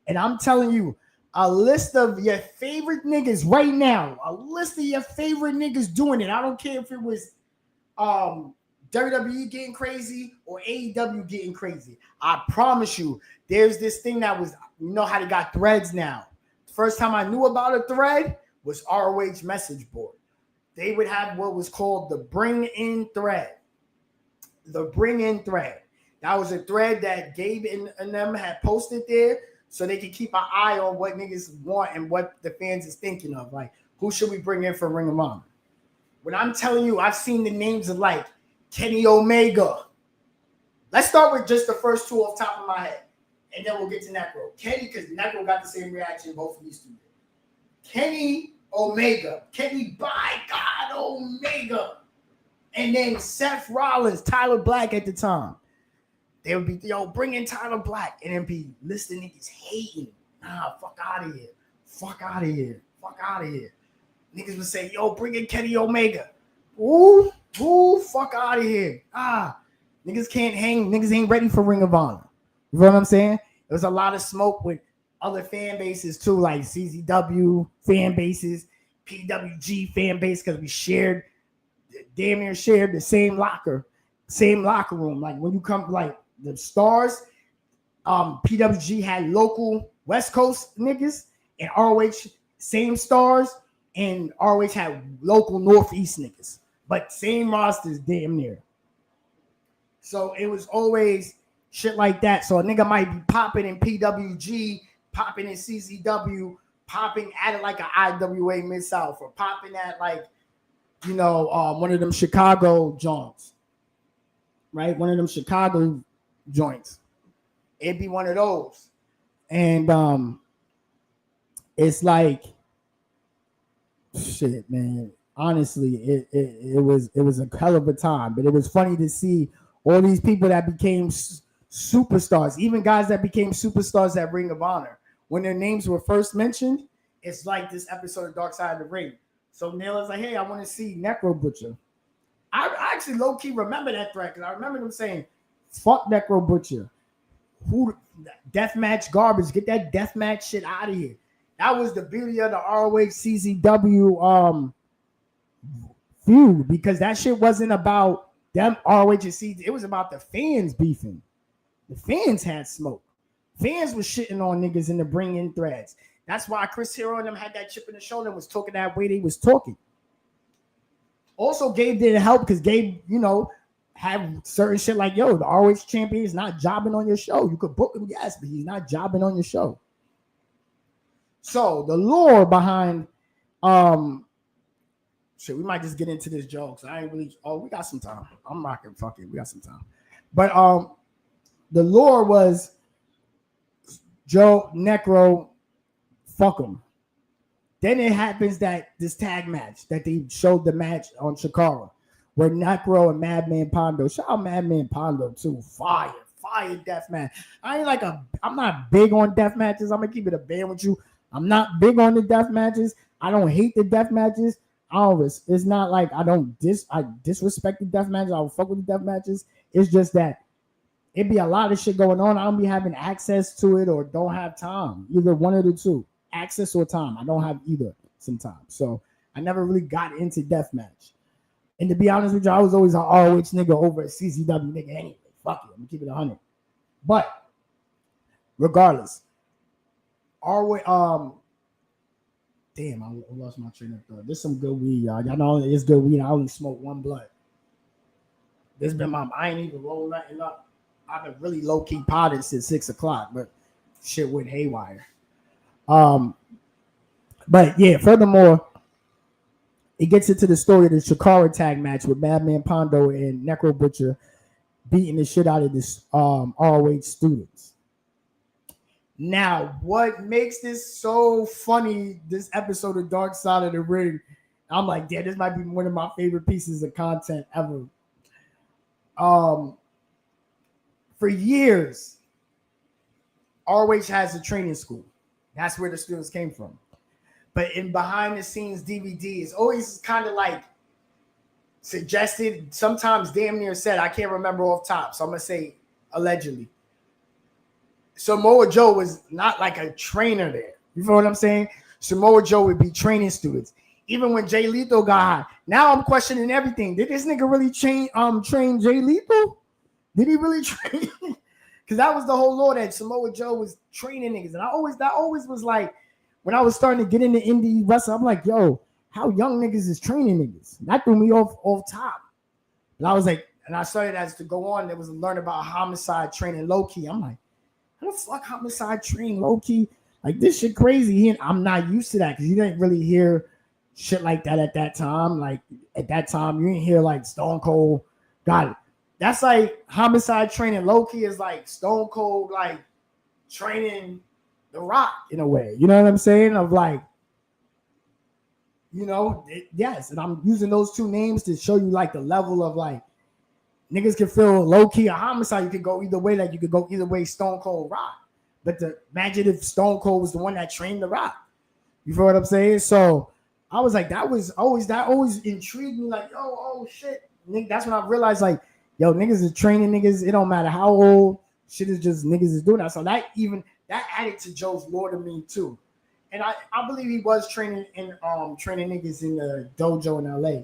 And I'm telling you, a list of your favorite niggas right now, a list of your favorite niggas doing it. I don't care if it was WWE getting crazy or AEW getting crazy. I promise you, there's this thing that was, you know how they got threads now. The first time I knew about a thread was ROH message board. They would have what was called the bring in thread. The bring in thread. That was a thread that Gabe and them had posted there so they could keep an eye on what niggas want and what the fans is thinking of. Like, who should we bring in for Ring of Honor? When I'm telling you, I've seen the names of like Kenny Omega. Let's start with just the first two off the top of my head, and then we'll get to Necro. Kenny, because Necro got the same reaction both of these two did. Kenny Omega. Kenny by God Omega. And then Seth Rollins, Tyler Black at the time. They would be, bring in Tyler Black, and then be listing niggas hating. Nah, fuck out of here. Fuck out of here. Fuck out of here. Niggas would say, bring in Kenny Omega. Ooh, fuck out of here. Niggas can't hang. Niggas ain't ready for Ring of Honor. You know what I'm saying? There was a lot of smoke with other fan bases too, like CZW fan bases, PWG fan base, because we damn near shared the same locker room. Like, when you come, like, the Stars, PWG had local West Coast niggas, and ROH same Stars, and ROH had local Northeast niggas, but same rosters damn near. So it was always shit like that. So a nigga might be popping in PWG, popping in CZW, popping at like an IWA Mid-South, or popping at like, one of them Chicago joints, right? One of them Chicago joints. It'd be one of those. And it's like, shit, man. Honestly, it was a hell of a time. But it was funny to see all these people that became superstars, even guys that became superstars at Ring of Honor. When their names were first mentioned, it's like this episode of Dark Side of the Ring. So Naylor's like, hey, I want to see Necro Butcher. I actually low-key remember that threat, because I remember them saying, fuck Necro Butcher. Deathmatch garbage. Get that deathmatch shit out of here. That was the beauty of the ROH CZW feud, because that shit wasn't about them ROH and CZ. It was about the fans beefing. The fans had smoke. Fans was shitting on niggas in the bring-in threads. That's why Chris Hero and them had that chip in the shoulder and was talking that way they was talking. Also, Gabe didn't help because Gabe, had certain shit like, the ROH champion is not jobbing on your show. You could book him, yes, but he's not jobbing on your show. So the lore behind, shit, we might just get into this joke. So I ain't really, we got some time. I'm rocking, fuck it, we got some time. But the lore was Joe Necro, fuck him. Then it happens that this tag match that they showed the match on Chikara, where Necro and Madman Pondo. Shout out Madman Pondo too. Fire death match. I'm not big on death matches. I'm gonna keep it a band with you. I'm not big on the death matches. I don't hate the death matches. It's not like I disrespect the death matches. I don't fuck with the death matches. It's just that it be a lot of shit going on. I don't be having access to it or don't have time. Either one of the two. Access or time. I don't have either sometimes. So I never really got into deathmatch. And to be honest with you, I was always an ROH nigga over a CCW nigga anyway. Fuck it. I'm gonna keep it 100. But regardless, ROH, damn, I lost my train of thought. This is some good weed, y'all. Y'all know it's good weed. I only smoke one blunt. This been I ain't even roll nothing up. I've been really low-key potted since 6 o'clock, but shit went haywire. But yeah, furthermore, it gets into the story of the Chikara tag match with Madman Pondo and Necro Butcher beating the shit out of this ROH students. Now, what makes this so funny, this episode of Dark Side of the Ring, I'm like, damn, this might be one of my favorite pieces of content ever. For years, ROH has a training school. That's where the students came from. But in behind the scenes DVD, it's always kind of like suggested, sometimes damn near said, I can't remember off top, so I'm going to say allegedly. Samoa Joe was not like a trainer there. You feel what I'm saying? Samoa Joe would be training students. Even when Jay Lethal got high. Now I'm questioning everything. Did this nigga really train Jay Lethal? Did he really train? Because that was the whole law that Samoa Joe was training niggas. And that always was like, when I was starting to get into indie wrestling, I'm like, yo, how young niggas is training niggas? That threw me off top. And I was like, and I started as to go on, there was learn about homicide training low key. I'm like, how the fuck homicide train low key? Like, this shit crazy. And I'm not used to that because you didn't really hear shit like that at that time. Like, at that time, you didn't hear like Stone Cold. Got it. That's like homicide training low key is like Stone Cold, like training The Rock in a way. You know what I'm saying? Of like, you know, yes. And I'm using those two names to show you like the level of like niggas can feel low key a homicide. You could go either way. Like you could go either way, Stone Cold, Rock. But imagine if Stone Cold was the one that trained The Rock. You feel what I'm saying? So I was like, that always intrigued me. Like, oh shit. That's when I realized like, yo, niggas is training niggas. It don't matter how old. Shit is just niggas is doing that. So that added to Joe's lore to me too. And I believe he was training niggas in the dojo in LA.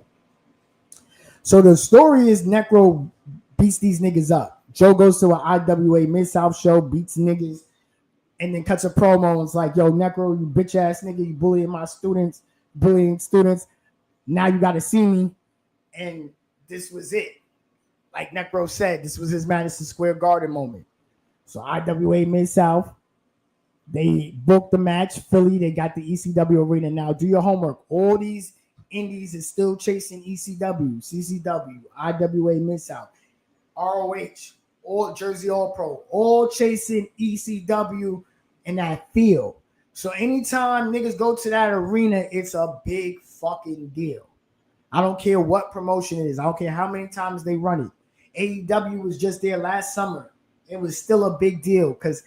So the story is Necro beats these niggas up. Joe goes to an IWA Mid-South show, beats niggas, and then cuts a promo and it's like, yo, Necro, you bitch ass nigga, you bullying students. Now you gotta see me. And this was it. Like Necro said, this was his Madison Square Garden moment. So IWA Mid-South, they booked the match. Philly, they got the ECW arena. Now do your homework. All these indies is still chasing ECW, CCW, IWA Mid-South, ROH, all Jersey All Pro, all chasing ECW in that field. So anytime niggas go to that arena, it's a big fucking deal. I don't care what promotion it is. I don't care how many times they run it. AEW was just there last summer. It was still a big deal because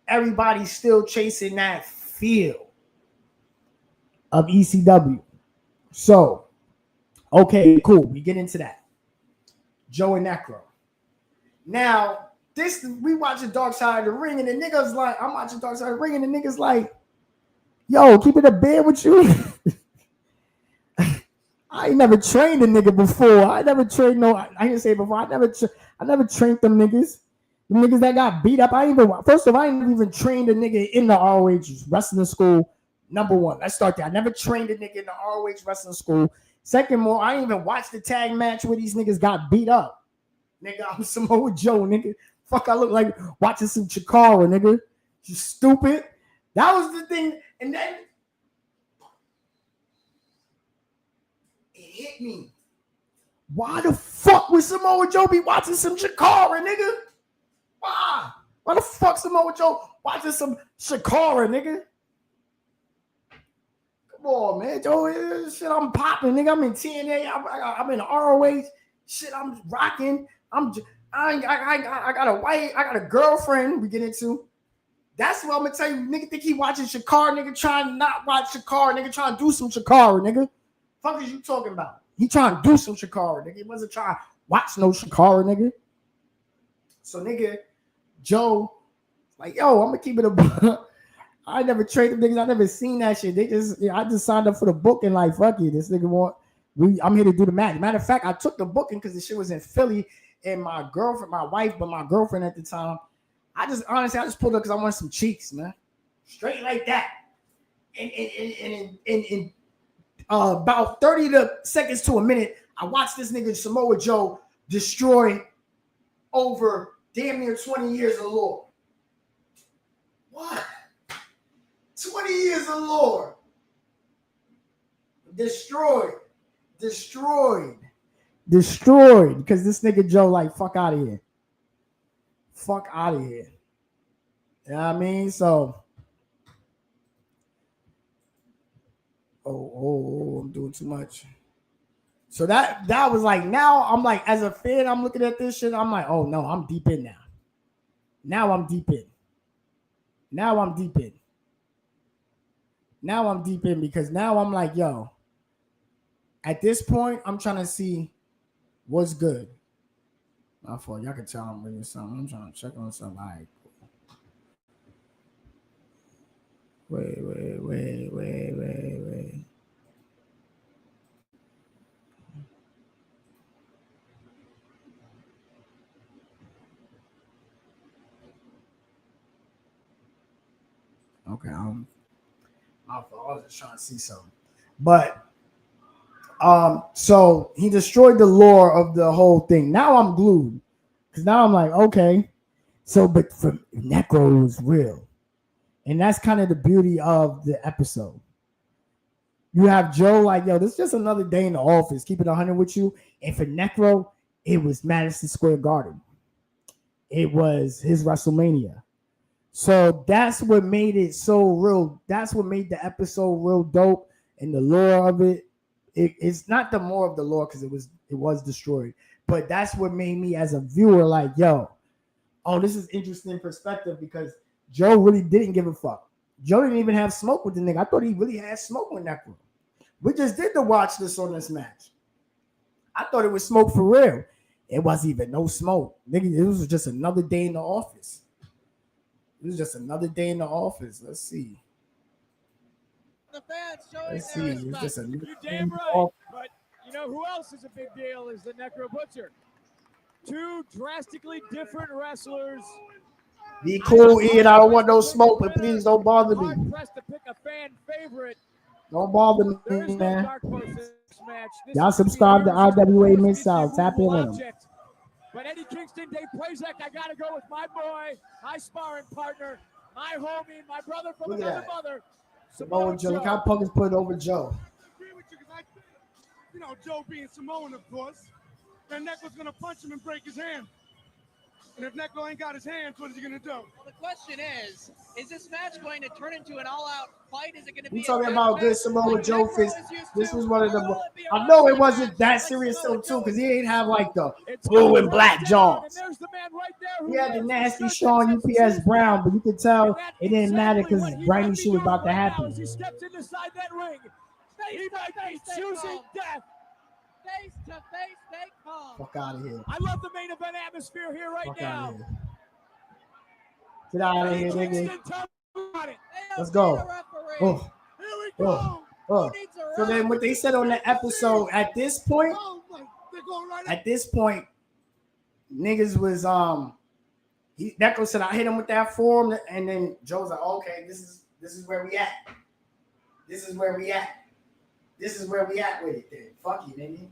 everybody's still chasing that field of ECW. So, okay, cool. We get into that. Joe and Necro. Now, we watching Dark Side of the Ring, and the niggas like, I'm watching Dark Side of the Ring, and the niggas like, yo, keep it a bed with you. I ain't never trained a nigga before. I never trained I didn't say it before. I never trained them niggas. The niggas that got beat up. First of all, I ain't even trained a nigga in the ROH wrestling school. Number one, let's start there. I never trained a nigga in the ROH wrestling school. Second more, I didn't even watch the tag match where these niggas got beat up. Nigga, I'm Samoa Joe, nigga. Fuck, I look like watching some Chikara, nigga. You stupid. That was the thing. And then it hit me. Why the fuck would Samoa Joe be watching some Chikara, nigga? Why the fuck Samoa Joe watching some Shakara, nigga? Come on, man. Joe, shit, I'm popping, nigga. I'm in TNA. I'm in ROH. Shit, I'm rocking. I got a wife. I got a girlfriend we get into. That's what I'm gonna tell you. Nigga think he watching Shakara. Nigga trying to not watch Shakara. Nigga trying to do some Shakara, nigga. Fuck is you talking about? He trying to do some Shakara, nigga. He wasn't trying to watch no Shakara, nigga. So, nigga, Joe, like, yo, I'm gonna keep it a. I never traded niggas. I never seen that shit. I just signed up for the book and like, fuck it. This nigga I'm here to do the match. Matter of fact, I took the booking because the shit was in Philly, and my girlfriend at the time. I just pulled up because I wanted some cheeks, man. Straight like that. And in about 30 seconds to a minute, I watched this nigga Samoa Joe destroy over damn near 20 years of lore. What? 20 years of lore. Destroyed. Because this nigga Joe, like, fuck out of here. Fuck out of here. You know what I mean? So, I'm doing too much. So that was like, now I'm like, as a fan, I'm looking at this shit. I'm like, oh no, I'm deep in now. Now I'm deep in because now I'm like, yo, at this point, I'm trying to see what's good. My fault. Y'all can tell I'm reading something. I'm trying to check on something. All right, cool. Wait. Okay, my fault. I was just trying to see something. But so he destroyed the lore of the whole thing. Now I'm glued. Because now I'm like, okay. So, but for Necro was real. And that's kind of the beauty of the episode. You have Joe like, yo, this is just another day in the office. Keep it 100 with you. And for Necro, it was Madison Square Garden. It was his WrestleMania. So that's what made it so real. That's what made the episode real dope. And the lore of it. It's not the more of the lore because it was destroyed. But that's what made me as a viewer like, yo, oh, this is interesting perspective because Joe really didn't give a fuck. Joe didn't even have smoke with the nigga. I thought he really had smoke with Necro. We just did the watch this on this match. I thought it was smoke for real. It wasn't even no smoke. Nigga, it was just another day in the office. Let's see. The fans showing Let's their see. It's respect. just a You're damn right. But you know who else is a big deal is the Necro Butcher. Two drastically different wrestlers. Be cool, Ian. I don't want no smoke, but please don't bother me. Hard pressed to pick a fan favorite. Don't bother me, There is no man. dark horse in this match. Y'all subscribe to IWA Mid-South. Tap in with them. But Eddie Kingston, Dave Prazak, I got to go with my boy, my sparring partner, my homie, my brother from another mother. Samoa Joe. Look how Punk's put over Joe. I agree with you because I think, you know, Joe being Samoan, of course, then Necro's going to punch him and break his hand. And if Necro ain't got his hands, what is he going to do? Well, the question is this match going to turn into an all-out fight? Is it going to be We talking about good Samoa Joe fist. This was one of the. I know it wasn't that serious too, because he ain't have like the blue and black jaws. He had the nasty Sean UPS Brown, but you could tell it didn't matter because Briny shit was about to happen. He steps inside that ring. He might be choosing death. Face to face, they come. Fuck out of here. I love the main event atmosphere here right now. Get out of here, nigga. Let's go. Oh. So then what they said on the episode, at this point, niggas was Necro said I hit him with that form, and then Joe's like, okay, this is where we at. This is where we at with it then. Fuck you, nigga.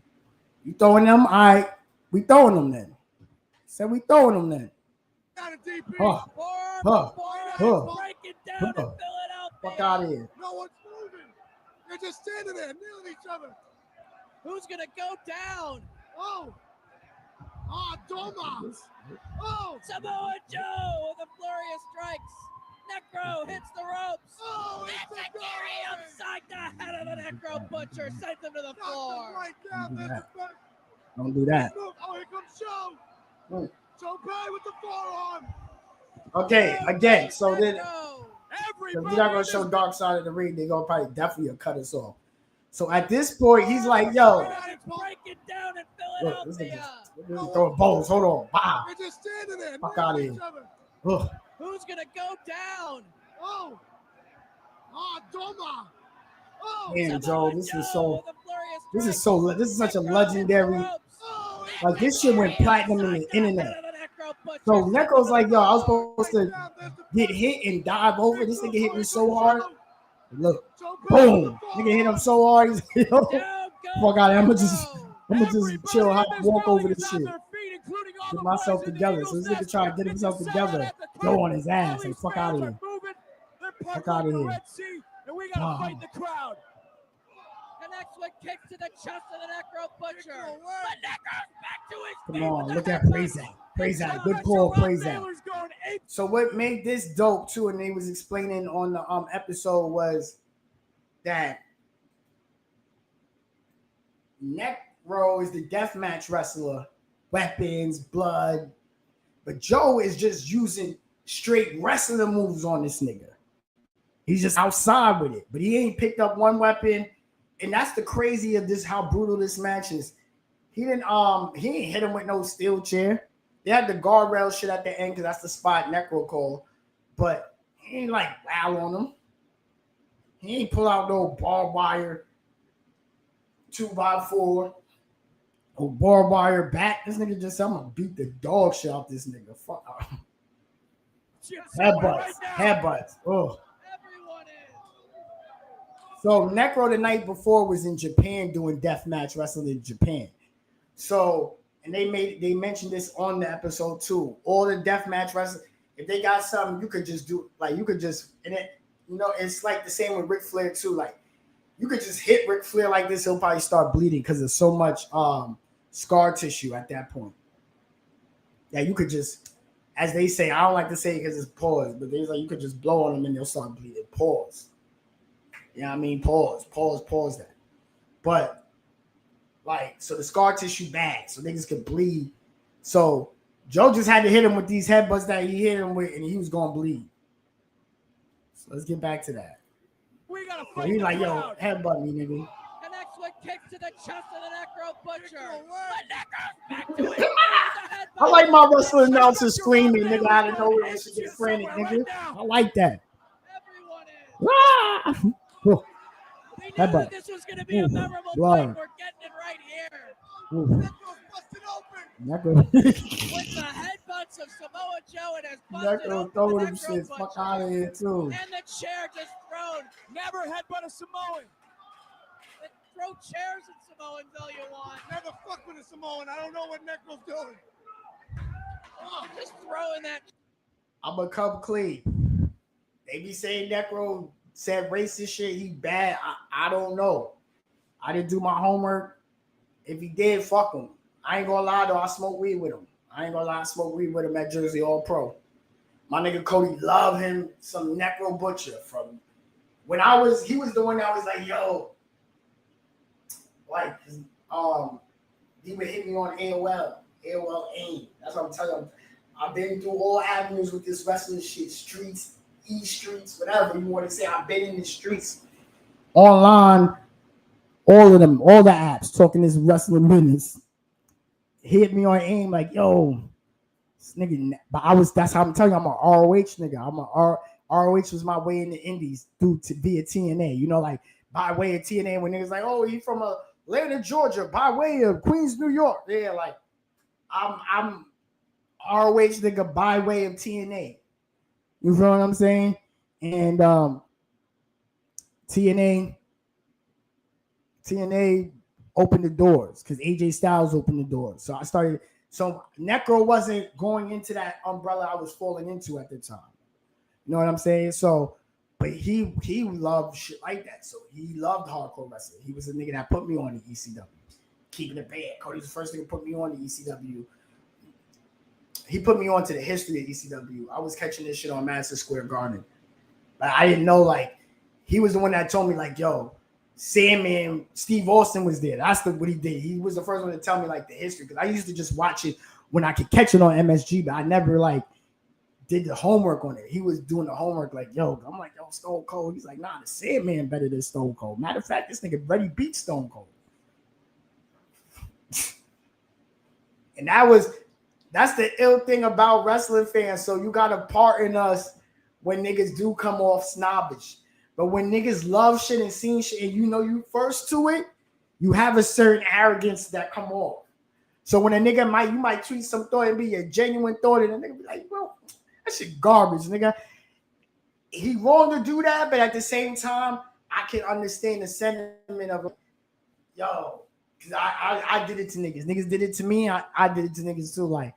You throwing them? All right. We throwing them then. Said we throwing them then. Fuck out of here. No one's moving. They're just standing there, kneeling each other. Who's going to go down? Oh. Ah, Doma. Oh, Samoa Joe with a flurry of strikes. Necro hits the ropes. oh, It's a Gary upside the head of the Necro Butcher. Sends him to the knocked him floor. right down. There's the back. Don't do that. Move. Oh, here comes Joe. Mm. Joe Perry with the forearm. Okay, again, so then Necro. if we're not gonna show Dark Side of the Ring, they're gonna probably definitely cut us off. So at this point, he's like, "Yo, Break it down in look, this Philadelphia. nigga throwing balls. Hold on, wow, They're just standing there. Fuck near outta each here. other. ugh, Who's gonna go down? Oh. Ah, Doma. Oh. damn, Samoa Joe, this Joe is so, with a flurry of this is strikes. so, this is such a Necro hits the legendary. ropes. Oh. Like this shit went platinum in the internet. So Necro's like, "Yo, I was supposed to get hit and dive over. This nigga hit me so hard. Look, boom, nigga hit him so hard. He's yo, fuck out. I'm gonna just chill, hop, walk over this shit, get myself together. So this nigga trying to get himself together, go on his ass, and fuck out of here. Fuck out of here. And we gotta fight the crowd. The next one kicks to the chest of the Necro Butcher. But Necro's back to his Come feet on, with look the at headbutt. praise that. Praise that. Good call, praise that. So what made this dope too, and they was explaining on the episode was that Necro is the deathmatch wrestler, weapons, blood, but Joe is just using straight wrestling moves on this nigga. He's just outside with it, but he ain't picked up one weapon, and that's the crazy of this, how brutal this match is. He ain't hit him with no steel chair. They had the guardrail shit at the end because that's the spot Necro called, but he ain't like wow on him. He ain't pull out no barbed wire 2x4 or barbed wire bat. This nigga just said, "I'm gonna beat the dog shit out this nigga." Fuck. Headbutts. Oh. Everyone is. So Necro the night before was in Japan doing deathmatch wrestling in Japan. So, and they mentioned this on the episode too. All the deathmatch wrestling, if they got something, you could just do, like you could just, and it, you know, it's like the same with Ric Flair too. Like you could just hit Ric Flair like this, he'll probably start bleeding because there's so much scar tissue at that point. Yeah, you could just, as they say, I don't like to say it because it's pause, but there's like you could just blow on them and they'll start bleeding. Pause. You know what I mean? Pause that. But like, so the scar tissue bad, so niggas could bleed. So Joe just had to hit him with these headbutts that he hit him with, and he was gonna bleed. So let's get back to that. We gotta So fight he's the like, "Yo, crowd. headbutt me, nigga." The next one kicks to the chest of the Necro Butcher. But Necro's back to his feet. I like my wrestler announcers screaming, nigga, out of nowhere and shit get frantic, nigga. I like that. Everyone is. Ah! Oh, We knew Headbutt. that this was going to be a Ooh, memorable blood. fight. We're getting it right here. ooh. Necro's busted open. Necro, With the headbutts of Samoa Joe, it has busted Necro open throw the them Necro shits. Fuck Butcher. out of here too. And the chair just thrown. Never headbutt a Samoan. Throw chairs at Samoans all you want. Never fuck with a Samoan. I don't know what Necro's doing. Oh, just throwing that. I'm gonna come clean. They be saying Necro said racist shit. He bad. I don't know. I didn't do my homework. If he did, fuck him. I ain't gonna lie though. I smoke weed with him. I smoke weed with him at Jersey All Pro. My nigga Cody love him some Necro Butcher from when he was doing that. I was like, yo, like, he would hit me on AOL AIM. That's what I'm telling you. I've been through all avenues with this wrestling shit, streets, streets, whatever you want to say. I've been in the streets, online, all of them, all the apps, talking this wrestling business. Hit me on AIM like, yo, this nigga. But that's how I'm telling you, I'm an ROH nigga. ROH was my way in the indies via TNA. You know, like by way of TNA when niggas like, oh, he from Atlanta, Georgia, by way of Queens, New York. Yeah, like I'm ROH nigga by way of TNA. You feel what I'm saying? And TNA opened the doors because AJ Styles opened the doors. So I started. So Necro wasn't going into that umbrella I was falling into at the time. You know what I'm saying? So, but he loved shit like that. So he loved hardcore wrestling. He was a nigga that put me on the ECW. Keeping it bad. Cody's the first nigga put me on the ECW. he put me on to the history of ECW. I was catching this shit on Madison Square Garden. But I didn't know, like, he was the one that told me, like, yo, Sandman, Steve Austin was there. That's what he did. He was the first one to tell me, like, the history. Because I used to just watch it when I could catch it on MSG, but I never, like, did the homework on it. He was doing the homework, like, yo, I'm like, yo, Stone Cold. He's like, nah, the Sandman better than Stone Cold. Matter of fact, this nigga already beat Stone Cold. And that's the ill thing about wrestling fans. So you got to pardon us when niggas do come off snobbish. But when niggas love shit and seen shit and you know you first to it, you have a certain arrogance that come off. So when a nigga you might tweet some thought and be a genuine thought, and a nigga be like, bro, that shit garbage, nigga. He wrong to do that, but at the same time, I can understand the sentiment of, yo, because I did it to niggas. Niggas did it to me. I did it to niggas too. Like,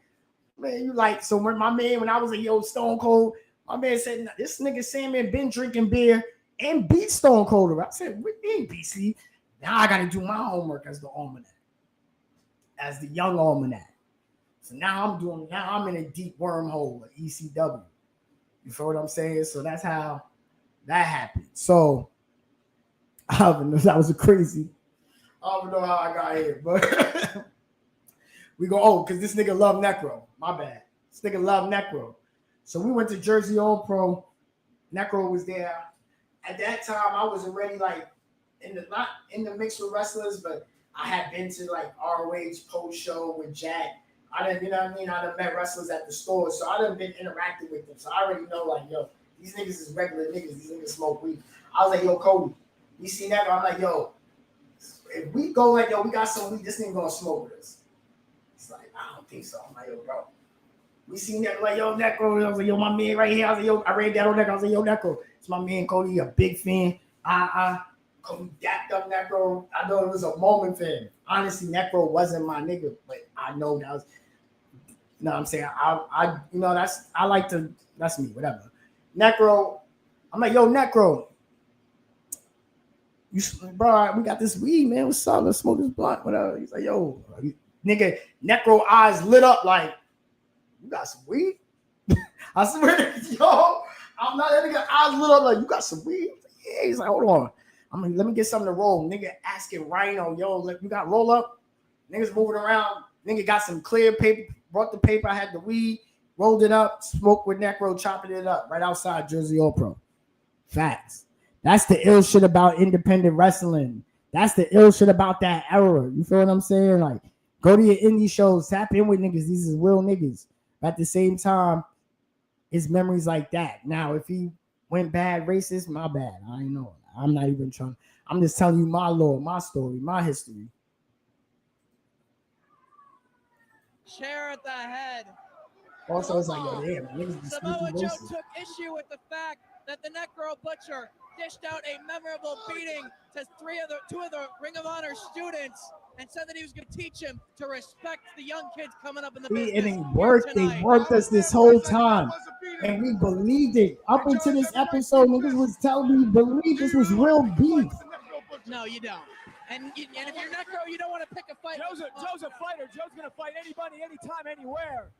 man, you like, so when I was a yo Stone Cold, my man said, nah, this nigga Sandman been drinking beer and beat Stone Cold. I said, what do you mean, BC? Now I got to do my homework as the almanac, as the young almanac. So now I'm in a deep wormhole of ECW. You feel what I'm saying? So that's how that happened. So I don't even know, that was crazy. I don't know how I got here, but we go, because this nigga love Necro. My bad. This nigga love Necro. So we went to Jersey All Pro. Necro was there. At that time, I was already like not in the mix with wrestlers, but I had been to like ROH post show with Jack. I didn't, you know what I mean? I done met wrestlers at the store, so I done been interacting with them. So I already know, like, yo, these niggas is regular niggas. These niggas smoke weed. I was like, yo, Cody, you see Necro? I'm like, yo, if we go like, yo, we got some weed, this nigga gonna smoke with us. It's like, I don't think so. I'm like, yo, bro. We seen that, like, yo, Necro. I was like, yo, my man right here. I was like, yo, I read that on Necro. I was like, yo, Necro. It's my man, Cody, a big fan. Cody dapped up Necro. I know it was a moment for him. Honestly, Necro wasn't my nigga, but I know that was, you know what I'm saying? I you know, that's me, whatever. Necro, I'm like, yo, Necro. Bro, we got this weed, man. What's up? Let's smoke this blunt, whatever. He's like, yo, nigga, Necro eyes lit up like, you got some weed? I swear, yo, I'm not that nigga eyes lit up like, you got some weed? Like, yeah, he's like, hold on. I'm like, let me get something to roll. Nigga asking Rhino, yo, like, you got roll up? Niggas moving around. Nigga got some clear paper, brought the paper, I had the weed, rolled it up, smoked with Necro, chopping it up right outside Jersey All Pro. Facts. That's the ill shit about independent wrestling. That's the ill shit about that era. You feel what I'm saying? Like, go to your indie shows, tap in with niggas. These is real niggas. But at the same time, it's memories like that. Now, if he went bad, racist, my bad. I ain't know. I'm not even trying. I'm just telling you my lore, my story, my history. Chair at the head. Also, it's like, yo, damn, niggas be Samoa sneaky Joe racist. took issue with the fact that the Necro Butcher dished out a memorable beating to two of the Ring of Honor students and said that he was going to teach him to respect the young kids coming up in the business. And they worked us this whole time. And we believed it. Up until this episode, niggas was telling me, believe this was real beef. No, you don't. And if you're Necro, you don't want to pick a fight. Joe's a fighter. Joe's going to fight anybody, anytime, anywhere.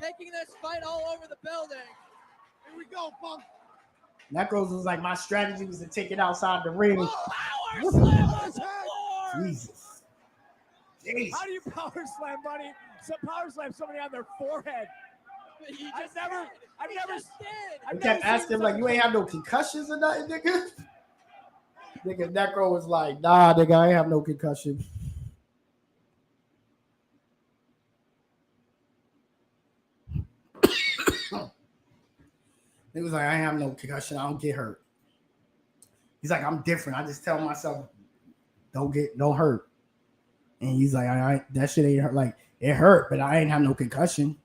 Taking this fight all over the building. Here we go, punk. Necros was like, my strategy was to take it outside the ring. Power slam on the floor. Jesus. Jeez. How do you power slam, buddy? Power slam somebody on their forehead. I've never I kept asking him, like, you ain't have no concussions or nothing, nigga? Nigga, Necro was like, nah, nigga, I ain't have no concussion. He was like, I ain't have no concussion. I don't get hurt. He's like, I'm different. I just tell myself, don't hurt. And he's like, that shit ain't hurt. Like, it hurt, but I ain't have no concussion.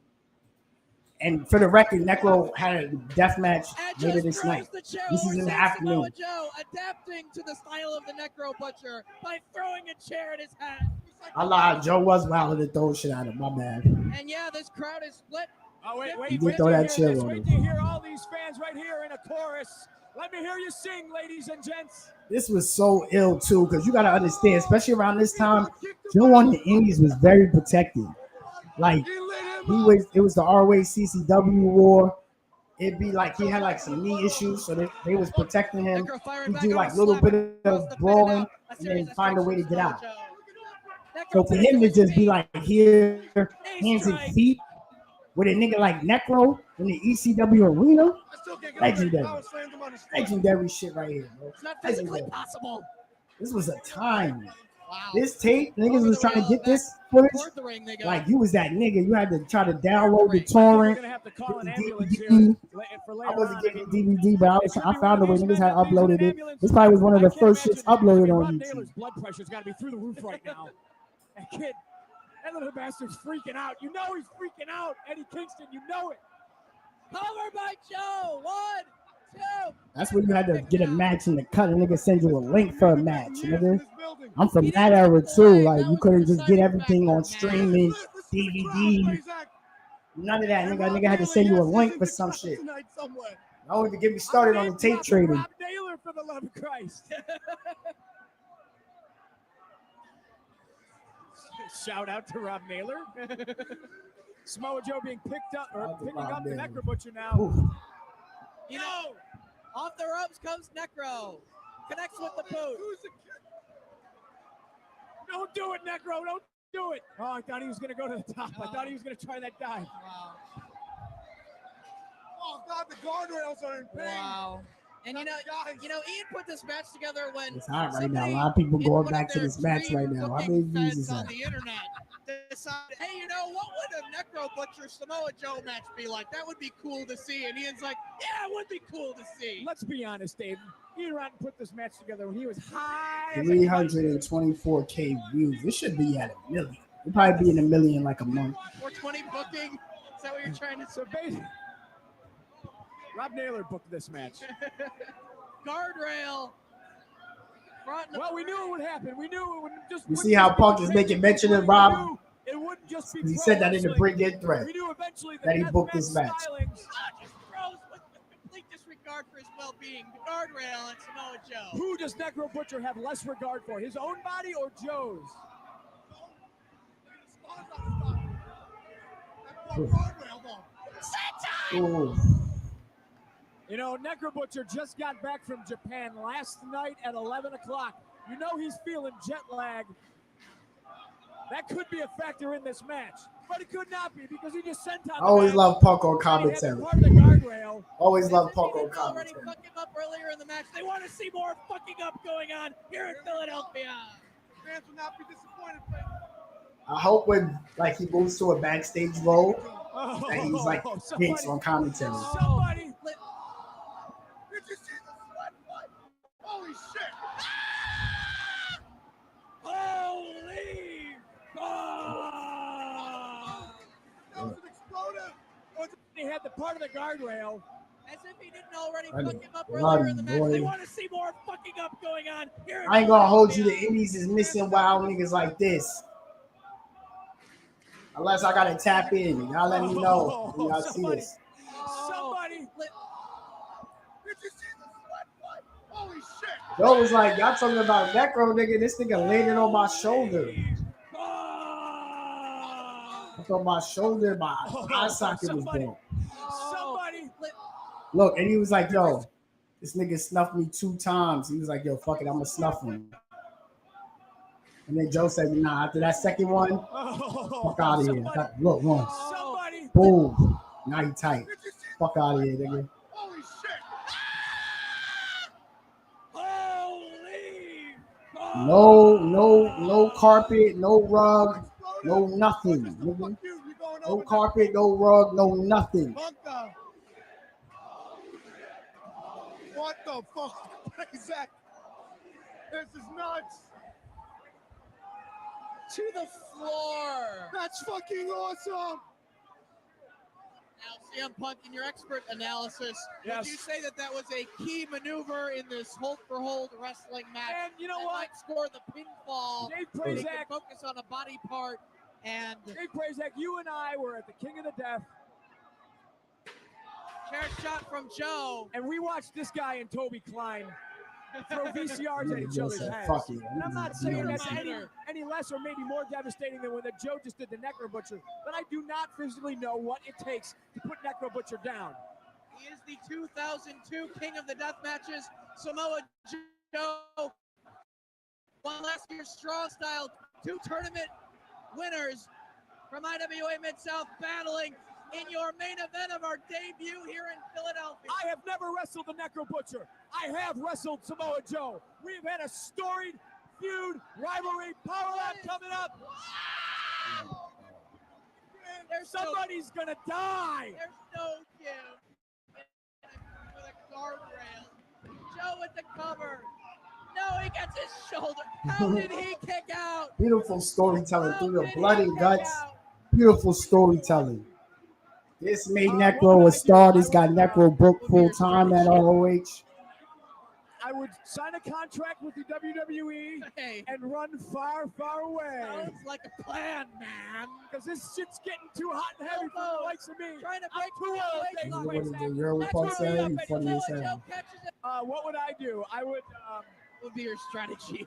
And for the record, Necro had a death match later this night. This is in the afternoon. Joe adapting to the style of the Necro Butcher by throwing a chair at his head. I lied. Joe was wild to throw shit at him. My bad. And yeah, this crowd is split. Oh, wait throw that chair on wait him. to hear all these fans right here in a chorus. Let me hear you sing, ladies and gents. This was so ill, too, because you got to understand, especially around this time, Joe on the Indies was very protected. Like, it was the ROH CCW war. It'd be like he had like some knee issues, so they was protecting him. Necro firing He'd back do on like a little slapper, bit throws of the brawling pin out. A and series then of find a strikes way to from get out. Samoa Joe. So Necro for pins him him to his just be feet. like here, Knee hands and strike. feet, with a nigga like Necro in the ECW arena, I still can't get over it. legendary, Power slammed him on his foot. legendary shit right here, bro. It's not physically Legendary. possible. This was a time. Wow. This tape, niggas Over was the trying to rail, get back this footage. toward the ring they go. Like you was that nigga, you had to try to download the I think we're torrent. gonna have to call an Get the ambulance here DVD. for I later wasn't on. getting DVD, but it could I be found one a way. of these Niggas men had that leaves with uploaded an it. ambulance. This probably was one of I the can't first shits imagine. uploaded Rob on Naylor's YouTube. blood pressure's got to be through the roof right now. That kid, that little bastard's freaking out. You know he's freaking out. Eddie Kingston, you know it. Cover by Joe. 1, 2. That's when you had to get a match in the cut. A nigga send you a link for a match, nigga. In this building. I'm from He that didn't era get the too. leg. Like That you was couldn't the just get deciding everything on factor, streaming, Listen to the crowd, DVD. Razak. None of that, And nigga. Rob Nigga had to Naylor, send you a yes, is link in for the some crowd shit. tonight somewhere. I wanted to get me started on the tape trading. Rob Naylor, for the love of Christ. Shout out to Rob Naylor. Samoa Joe being picked up or Shout out to picking Rob up the Naylor. Necro Butcher now. Ooh. You know, off the ropes comes Necro. Connects with the boot. Don't do it, Necro. Don't do it. Oh, I thought he was going to go to the top. I thought he was going to try that dive. Wow. Oh God, the guardrails are in pain. Wow. And you know, Ian put this match together when It's hot right now. A somebody lot of people in going one back of to their this match right now. How many dream views is feds on that? the internet decided, hey, you know, what would a Necro Butcher Samoa Joe match be like? That would be cool to see. And Ian's like, yeah, it would be cool to see. Let's be honest, Dave. Ian Rotten put this match together when he was high. 324K views. This should be at 1 million. It'll probably be in 1 million in like a month. 420 booking. Is that what you're trying to say? So basically, Rob Naylor booked this match. Guardrail. Well, we knew it would happen. We knew it would just. You see how Punk is making mention of Rob? It wouldn't just be. He said that in the bring-in threat. We knew eventually that he booked this match. Just throws with complete disregard for his well-being. The guardrail and Samoa Joe. Who does Necro Butcher have less regard for? His own body or Joe's? Ooh. You know, Necro Butcher just got back from Japan last night at 11 o'clock. You know he's feeling jet lag. That could be a factor in this match, but it could not be because he just sent out. I always love Punk on commentary. Part of the guardrail. Always love Punk They on didn't already commentary. fuck him up earlier in the match. They want to see more fucking up going on here in Philadelphia. Fans will not be disappointed. Frank. I hope when like he moves to a backstage role Oh, that he's like hits on commentary. Somebody. Did you see the sweat fight? Holy shit! Holy! That was an explosive. He had the part of the guardrail. As if he didn't already Run fuck it. him up Run, earlier in the match. boy. They want to see more fucking up going on here in I ain't gonna hold you. The Philadelphia. Indies is missing wild niggas like this. Unless I gotta tap in. Y'all let me know when y'all see this. Somebody. Did you see the sweat fight? Holy shit! Joe was like, y'all talking about Necro, nigga. This nigga landed on my shoulder. I thought my shoulder, my eye socket was broke. Somebody. Look, and he was like, yo, this nigga snuffed me 2 times. He was like, yo, fuck it, I'm gonna snuff him. And then Joe said, nah, after that second one, fuck out of here. Look, one. Somebody. Boom. Now he tight. Fuck out of here, nigga. Holy shit! Holy. No carpet, no rug, no nothing, nigga. No carpet, no rug, no nothing. Bunker. What the fuck? Zach? This is nuts. To the floor. That's fucking awesome. Now, CM Punk, in your expert analysis, Yes. would you say that that was a key maneuver in this hold-for-hold wrestling match? And you know that what? might score the pinfall. Dave They can Prazak, focus on a body part and you and I were at the King of the Death, chair shot from Joe. and we watched this guy and Toby Klein throw VCRs at each other's heads. Fuck it. And I'm not saying that's Minor. any less or maybe more devastating than when the Joe just did the Necro Butcher, but I do not physically know what it takes to put Necro Butcher down. He is the 2002 King of the Death Matches, Samoa Joe. Won last year's Strong Style, 2 tournament winners from IWA Mid-South battling in your main event of our debut here in Philadelphia. I have never wrestled the Necro Butcher. I have wrestled Samoa Joe. We've had a storied feud, rivalry, power lap coming up. Somebody's gonna die. There's no give. With a guardrail. Joe with the cover. No, he gets his shoulder. How did he kick out? Beautiful storytelling through the How blood did and he guts. kick out? Beautiful storytelling. This made Necro a star. This got Necro booked full time at ROH. I would sign a contract with the WWE Hey, and run far, far away. sounds like a plan, man. Because this shit's getting too hot and heavy for the likes of me. Trying to I'm break too the old. weight Things limit. What like is that. the Euro That's Park where say? we up You and funny as Samoa hell. Joe catches it. What would I do? I would Would be your strategy.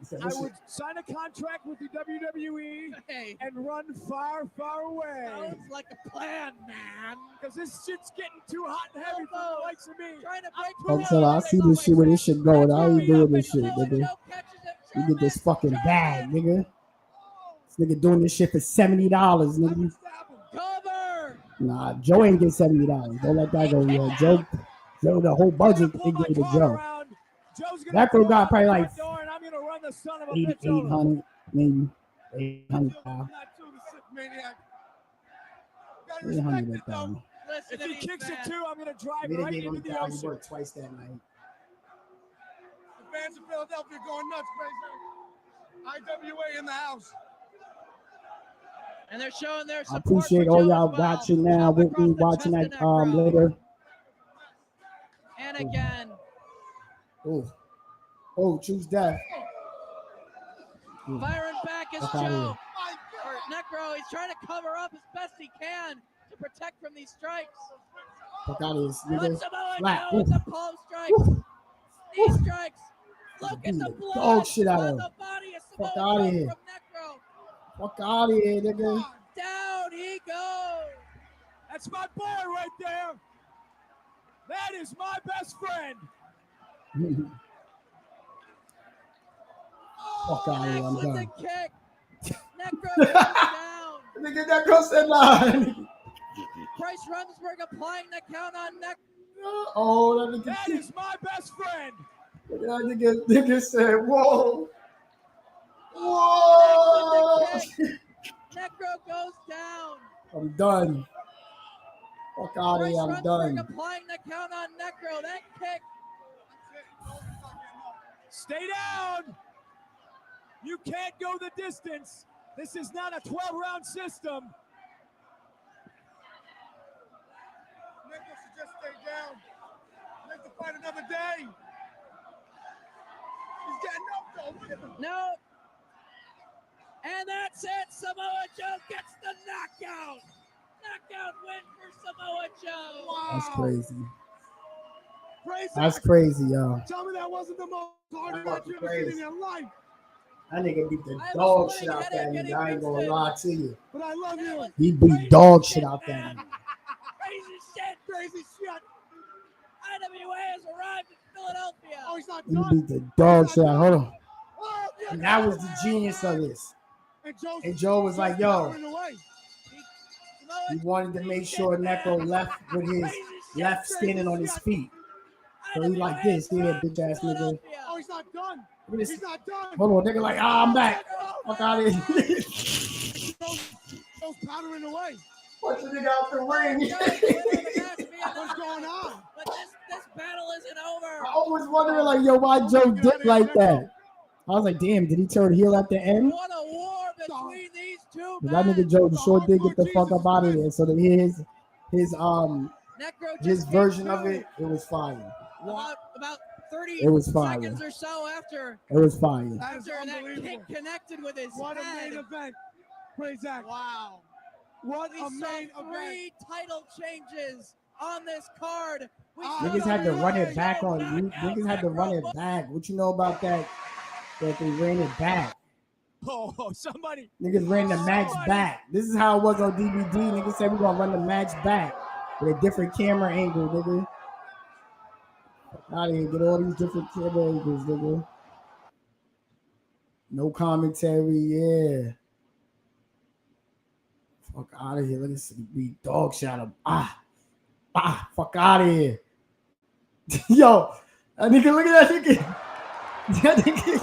He said, I "Listen, would sign a contract with the WWE Hey, and run far, far away. sounds like a plan, man. Because this shit's getting too hot and heavy for the likes of me. Trying to break I'm the too Until I old. see this shit where this shit going. I ain't doing this shit, Samoa nigga. Joe catches it. You get this fucking German. bag, nigga. This nigga doing this shit for $70, nigga. Cover. Nah, Joe ain't get $70. Don't let that go yet. Joe, the whole budget Pull they my gave to car Joe. around. Joe's gonna That girl pull got out probably the like front door and I'm gonna run the son of a 8, bitch over. 800, maybe 800. Not too the sick maniac. Gotta 800 respect it, though. though. Listen If to he these kicks it fans. too, I'm gonna drive Maybe they right gave into him the that. He ocean. worked twice that night. The fans of Philadelphia going nuts, crazy. IWA in the house. And they're showing their I support appreciate for all Joe y'all as well. watching now Shove with across me, the watching chest that of Necro. later. And again, Oh, choose death. firing back is Fuck outta Joe. here. Or Necro, he's trying to cover up as best he can to protect from these strikes. Fuck out of this, But nigga. Samoa Flat. Joe with the palm strikes. These strikes. Look at Beat the the blood dog shit out on of the him. body of Fuck Samoa outta Joe here. from Necro. Fuck out of here, nigga. Down he goes. That's my boy right there. That is my best friend. Fuck out of here, Next I'm with the done. kick. Necro goes down. Nigga, that girl said line. Bryce Rumsberg applying the count on Necro. Oh, that nigga. That is my best friend. That nigga said, whoa. Next Whoa. with the kick. Necro goes down. I'm done. Fuck out of Bryce here, I'm Rumsberg done. applying the count on Necro. That kick. Stay down. You can't go the distance. This is not a 12-round system. Necro should just stay down. Make the fight another day. He's getting up, though. Look at him. No. And that's it. Samoa Joe gets the knockout. Knockout win for Samoa Joe. Wow. That's crazy. Crazy. That's crazy, yo. Tell me that wasn't the most hard That's match you ever crazy. seen in your life. That nigga beat the I have a dog splitting shit out that headache nigga. getting I ain't gonna mixed in. lie to you. But I love you. He beat dog shit out that nigga. Crazy shit. Crazy shit. IWA has arrived in Philadelphia. Oh, he's not He done. beat the dog shit out. Hold on. Oh, yeah. And that was the genius of this. And Joe was like, yo, powering away. he wanted to make sure Necro left with his left standing on his feet. So he like this, yeah, bitch ass nigga. Oh, he's not done. Look at this. He's not done. Hold on, nigga, like, I'm back. Fuck out of here. Joe's powdering away. Punch the nigga out the ring. What's going on? But this battle isn't over. I was wondering, like, yo, why Joe dipped like that? I was like, damn, did he turn heel at the end? What a war between these two That men. nigga Joe sure did get the fuck up out of there. So that his Necro his just version came of it, it was fire. About 30 It was fire. seconds or so after It was fire. That is that unbelievable. kick connected with his What a head. main event. Praise Zach. Wow. What We a saw main event. 3 title changes on this card. Niggas had to run it back on you. Niggas had to run it back. What you know about that? That they ran it back. Oh, somebody. Niggas ran the match back. This is how it was on DVD. Niggas said we're gonna run the match back with a different camera angle, nigga. Out of here, get all these different camera angles, nigga. No commentary, yeah. Fuck out of here. Let us be dog shadow. Fuck out of here. Yo, that nigga, look at that nigga. That nigga.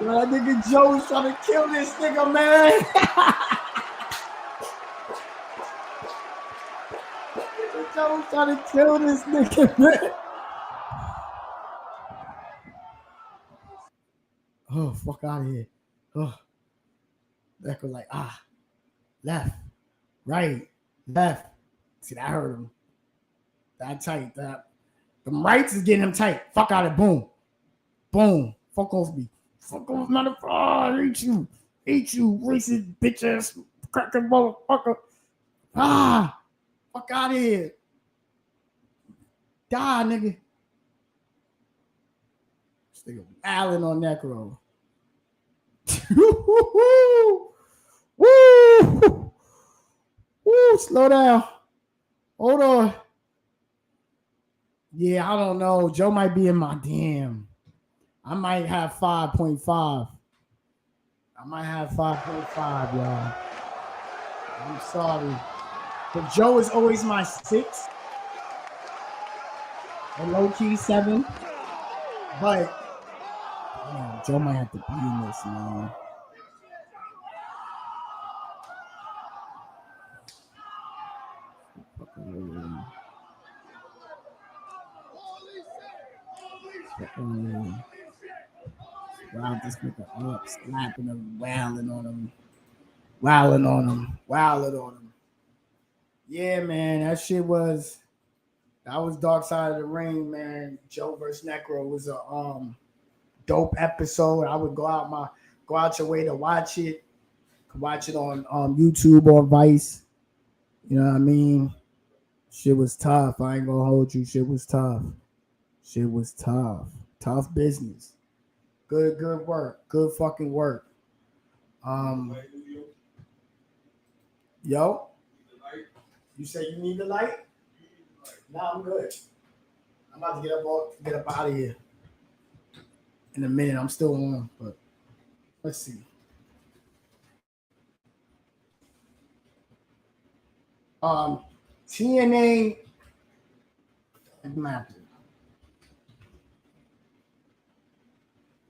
Yo, that nigga Joe's trying to kill this nigga, man. Joe's trying to kill this nigga, man. Oh, fuck out of here. Oh. That was like, left, right, left. See, that hurt him. That tight. That them rights is getting him tight. Fuck out of boom. Boom. Fuck off me. Fuck off, motherfucker. I hate you. Hate you, racist bitch ass cracking motherfucker. Fuck out of here. Die, nigga. This nigga wilding on Necro. Woo! Woo! Slow down. Hold on. Yeah, I don't know. Joe might be in my DM. I might have 5.5. I might have 5.5, y'all. I'm sorry. But Joe is always my 6. And low-key 7. But man, Joe might have to be in this, man. Wow, this nigga up, slapping him, wailing on him. Yeah, man, that was Dark Side of the Ring, man. Joe versus Necro was a dope episode. I would go out your way to watch it. Watch it on YouTube or Vice. You know what I mean? Shit was tough. I ain't gonna hold you. Shit was tough. Tough business. Good work. Good fucking work. Yo, you say you need the light? Nah, I'm good. I'm about to get up out of here in a minute. I'm still on, but let's see. TNA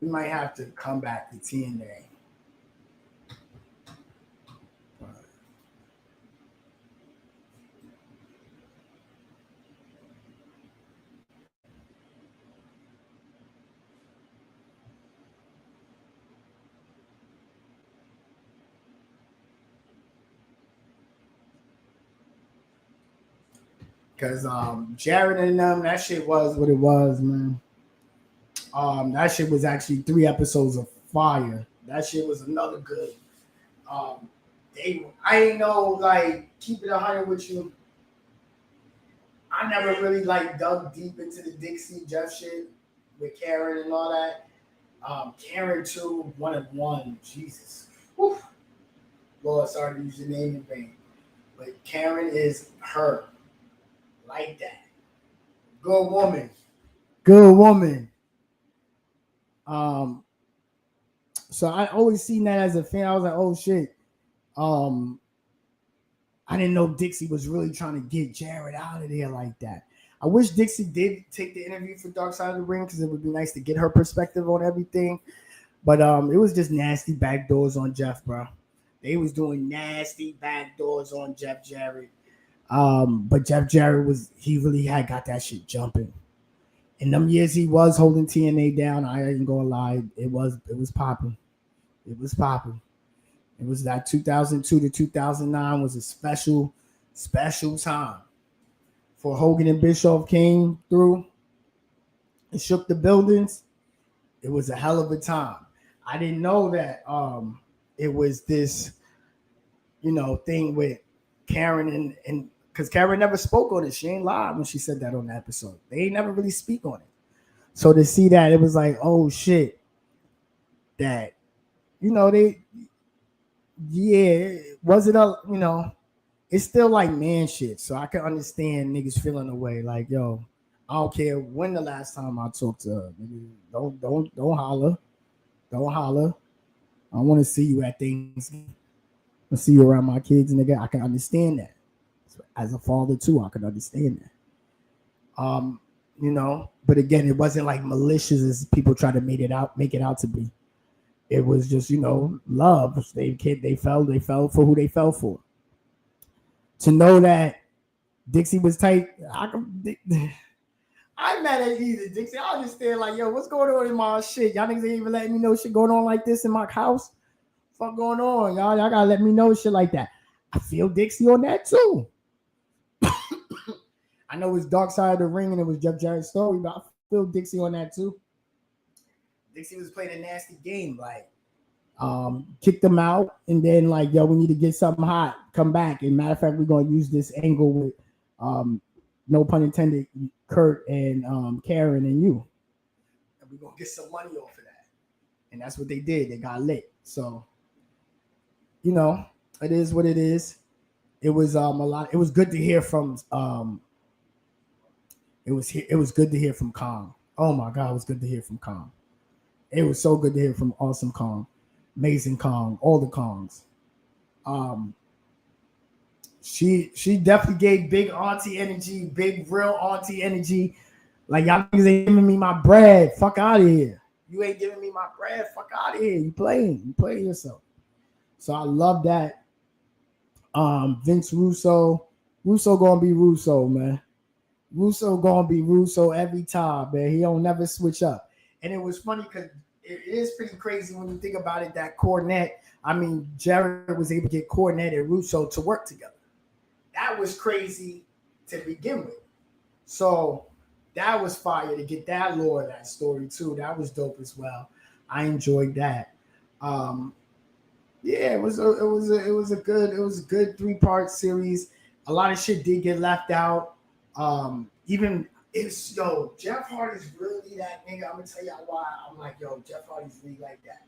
we might have to come back to TNA. Because Jared and them, that shit was what it was, man. That shit was actually 3 episodes of fire. That shit was another good. I ain't know, like, keep it 100 with you. I never really like dug deep into the Dixie Jeff shit with Karen and all that. Karen too, 1 of 1. Jesus. Whew. Lord, sorry to use your name in vain. But Karen is her. Like that. Good woman. So I always seen that as a fan. I was like, oh shit. I didn't know Dixie was really trying to get Jared out of there like that. I wish Dixie did take the interview for Dark Side of the Ring because it would be nice to get her perspective on everything. But it was just nasty backdoors on Jeff, bro. They was doing nasty backdoors on Jeff Jarrett. But Jeff Jarrett he really had got that shit jumping. In them years he was holding TNA down. I ain't gonna lie, it was popping. It was that 2002 to 2009 was a special time. For Hogan and Bischoff came through and shook the buildings. It was a hell of a time. I didn't know that it was this, thing with Karen and because Karen never spoke on it. She ain't lied when she said that on the episode. They ain't never really speak on it. So to see that, it was like, oh shit, that, was it a, it's still like man shit. So I can understand niggas feeling the way like, yo, I don't care when the last time I talked to her. Don't holler. Don't holler. I want to see you at things. I see you around my kids, nigga. I can understand that. So as a father too, I can understand that. But again, it wasn't like malicious as people try to make it out to be. It was just, love. They fell for who they fell for. To know that Dixie was tight, I'm mad at either Dixie. I understand, like, yo, what's going on in my shit? Y'all niggas ain't even letting me know shit going on like this in my house. Fuck going on, y'all? Y'all gotta let me know shit like that. I feel Dixie on that too. I know it's Dark Side of the Ring and it was Jeff Jarrett's story, but I feel Dixie on that too. Dixie was playing a nasty game, like kicked them out, and then like, yo, we need to get something hot, come back. And matter of fact, we're gonna use this angle with no pun intended, Kurt and Karen and you. And we're gonna get some money off of that. And that's what they did. They got lit. So, it is what it is. It was a lot. It was good to hear from it was good to hear from Kong. Oh my God, it was good to hear from Kong. It was so good to hear from Awesome Kong, Amazing Kong, all the Kongs. She definitely gave big auntie energy, big real auntie energy. Like, y'all niggas ain't giving me my bread. Fuck out of here. You ain't giving me my bread. Fuck out of here. You playing yourself. So I love that. Vince Russo gonna be Russo, man. Russo gonna be Russo every time, man. He don't never switch up. And it was funny because it is pretty crazy when you think about it, that Cornette, Jared was able to get Cornette and Russo to work together. That was crazy to begin with. So that was fire to get that lore of that story too. That was dope as well. I enjoyed that. It was a good 3-part series. A lot of shit did get left out. Jeff Hardy's really that nigga. I'm gonna tell y'all why. I'm like, yo, Jeff Hardy's really like that.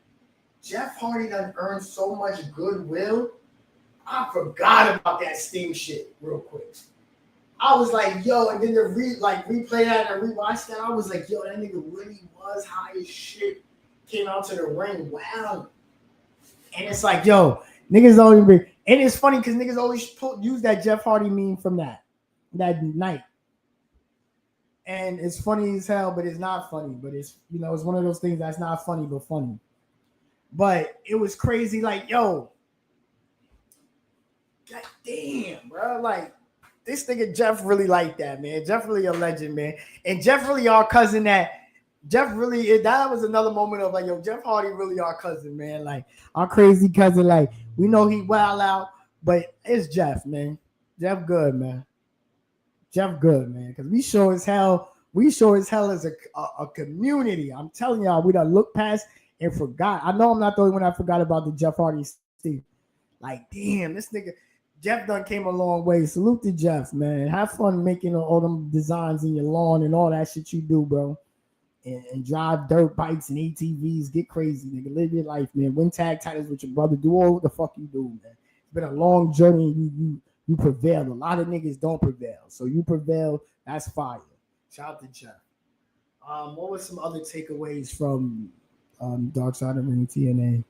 Jeff Hardy done earned so much goodwill. I forgot about that Sting shit real quick. I was like, yo, and then to replay that and rewatch that, I was like, yo, that nigga really was high as shit. Came out to the ring, wow. And it's like, yo, niggas don't even. And it's funny because niggas always use that Jeff Hardy meme from that night. And it's funny as hell, but it's not funny. But it's, it's one of those things that's not funny, but funny. But it was crazy, like, yo, god damn, bro. Like, this nigga Jeff really like that, man. Jeff really a legend, man. And Jeff really our cousin that was another moment of like, yo, Jeff Hardy really our cousin, man. Like, our crazy cousin. Like, we know he wild out, but it's Jeff, man. Jeff good, man. Jeff good, man. Because we sure as hell as a community. I'm telling y'all, we done looked past and forgot. I know I'm not the only one that forgot about the Jeff Hardy Steve. Like, damn, this nigga Jeff done came a long way. Salute to Jeff, man. Have fun making all them designs in your lawn and all that shit you do, bro. And drive dirt bikes and ATVs. Get crazy, nigga. Live your life, man. Win tag titles with your brother. Do all what the fuck you do, man. It's been a long journey. You prevail. A lot of niggas don't prevail. So you prevail. That's fire. Shout out to Jeff. What were some other takeaways from Dark Side of the Ring TNA?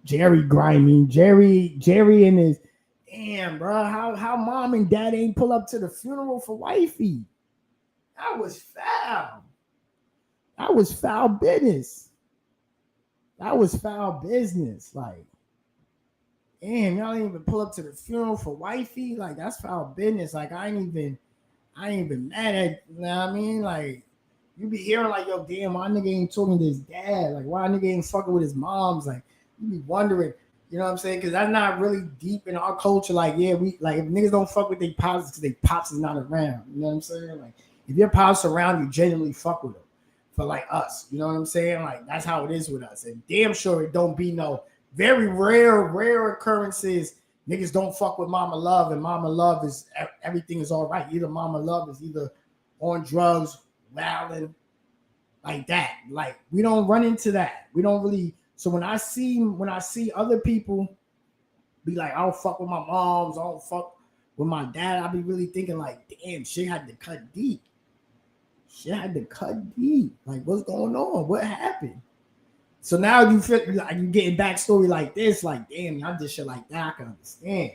Jerry grimy. Jerry and his damn, bro. How mom and dad ain't pull up to the funeral for wifey? That was foul. That was foul business. Like, damn, y'all ain't even pull up to the funeral for wifey. Like, that's foul business. Like, I ain't even mad at, you know what I mean? Like, you be hearing like, yo, damn, my nigga ain't talking to his dad. Like, why nigga ain't fucking with his moms? Like, you be wondering, you know what I'm saying? Because that's not really deep in our culture. Like, yeah, we like if niggas don't fuck with their pops because their pops is not around. You know what I'm saying? Like, if your pops around, you genuinely fuck with them. For like us, you know what I'm saying? Like, that's how it is with us. And damn sure it don't be no very rare occurrences. Niggas don't fuck with Mama Love, and Mama Love is everything is all right. Either Mama Love is either on drugs, wilding, like that. Like we don't run into that. We don't really. So when I see other people be like, I don't fuck with my moms, I don't fuck with my dad, I be really thinking like, damn, shit had to cut deep. Shit had to cut deep. Like, what's going on? What happened? So now you feel like you getting backstory like this, like, damn, y'all did shit like that. I can understand.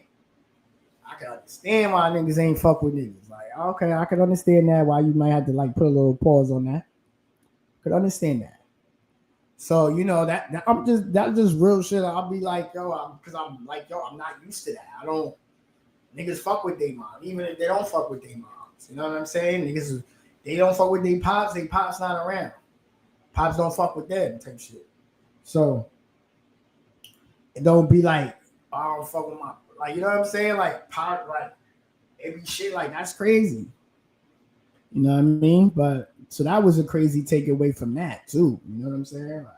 I can understand why niggas ain't fuck with niggas. Like, okay, I can understand that why you might have to like put a little pause on that. Could understand that. So you know that's just real shit. I'll be like, yo, because I'm like, yo, I'm not used to that. I don't niggas fuck with their mom, even if they don't fuck with their moms. You know what I'm saying? Niggas, they don't fuck with their pops not around. Pops don't fuck with them type shit. So it don't be like, oh, I don't fuck with my, like, you know what I'm saying? Like pop, like every shit, like that's crazy. You know what I mean? But so that was a crazy takeaway from that too. You know what I'm saying? Like,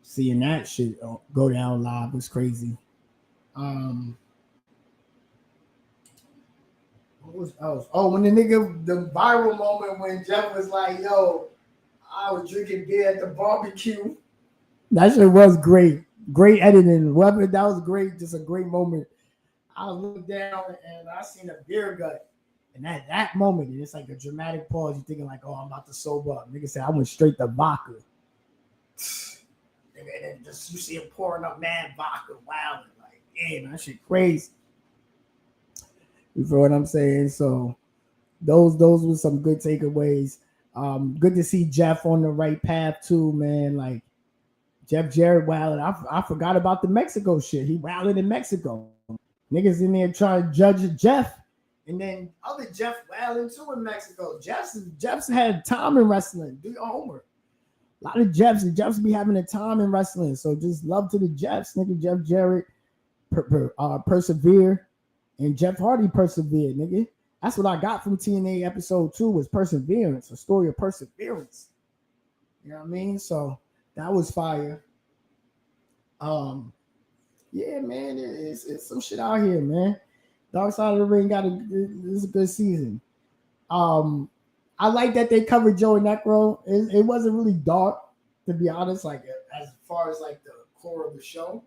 seeing that shit go down live was crazy. What was else? Oh, when the viral moment when Jeff was like, yo, I was drinking beer at the barbecue. That shit was great. Great editing. Whatever, that was great. Just a great moment. I looked down and I seen a beer gut. And at that moment, it's like a dramatic pause. You're thinking like, oh, I'm about to sober up. Nigga said, I went straight to vodka. And then just you see him pouring up mad vodka, wild. Like, damn, that shit crazy. You feel what I'm saying? So those were some good takeaways. Good to see Jeff on the right path too, man. Like Jeff Jarrett wilding. I forgot about the Mexico shit. He wilding in Mexico. Niggas in there trying to judge Jeff. And then other Jeff wilding too in Mexico. Jeff's had time in wrestling. Do your homework. A lot of Jeffs be having a time in wrestling. So just love to the Jeffs. Nigga, Jeff Jarrett persevere. And Jeff Hardy persevered, nigga. That's what I got from TNA episode 2 was perseverance, a story of perseverance. You know what I mean? So that was fire. Yeah, man, it's some shit out here, man. Dark Side of the Ring it's a good season. I like that they covered Joey Necro. It wasn't really dark, to be honest, like as far as like the core of the show.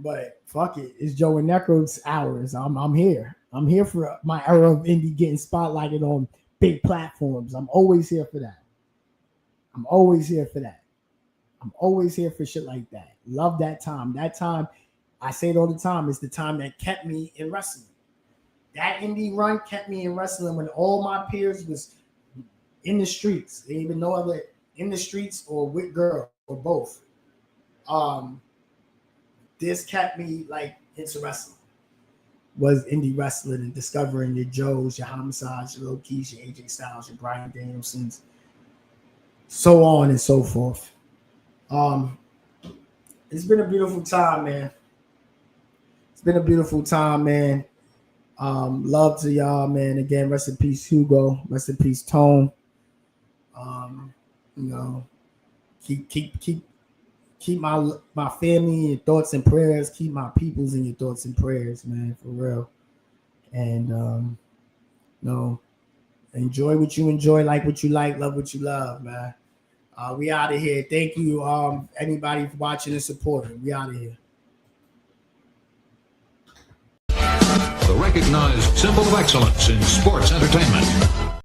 But fuck it, it's Joey Necro's hours. I'm here. I'm here for my era of indie getting spotlighted on big platforms. I'm always here for that. I'm always here for shit like that. Love that time. That time, I say it all the time, is the time that kept me in wrestling. That indie run kept me in wrestling when all my peers was in the streets. They didn't even know other in the streets or with girl or both. This kept me like into wrestling. Was indie wrestling and discovering your Joes, your Homicides, your Low Keys, your AJ Styles, your Bryan Danielsons, so on and so forth. It's been a beautiful time, man. It's been a beautiful time, man. Love to y'all, man. Again, rest in peace, Hugo. Rest in peace, Tone. You know, keep my family in your thoughts and prayers. Keep my peoples in your thoughts and prayers, man, for real. And you know, enjoy what you enjoy, like what you like, love what you love, man. We out of here. Thank you, anybody for watching and supporting. We out of here. The recognized symbol of excellence in sports entertainment.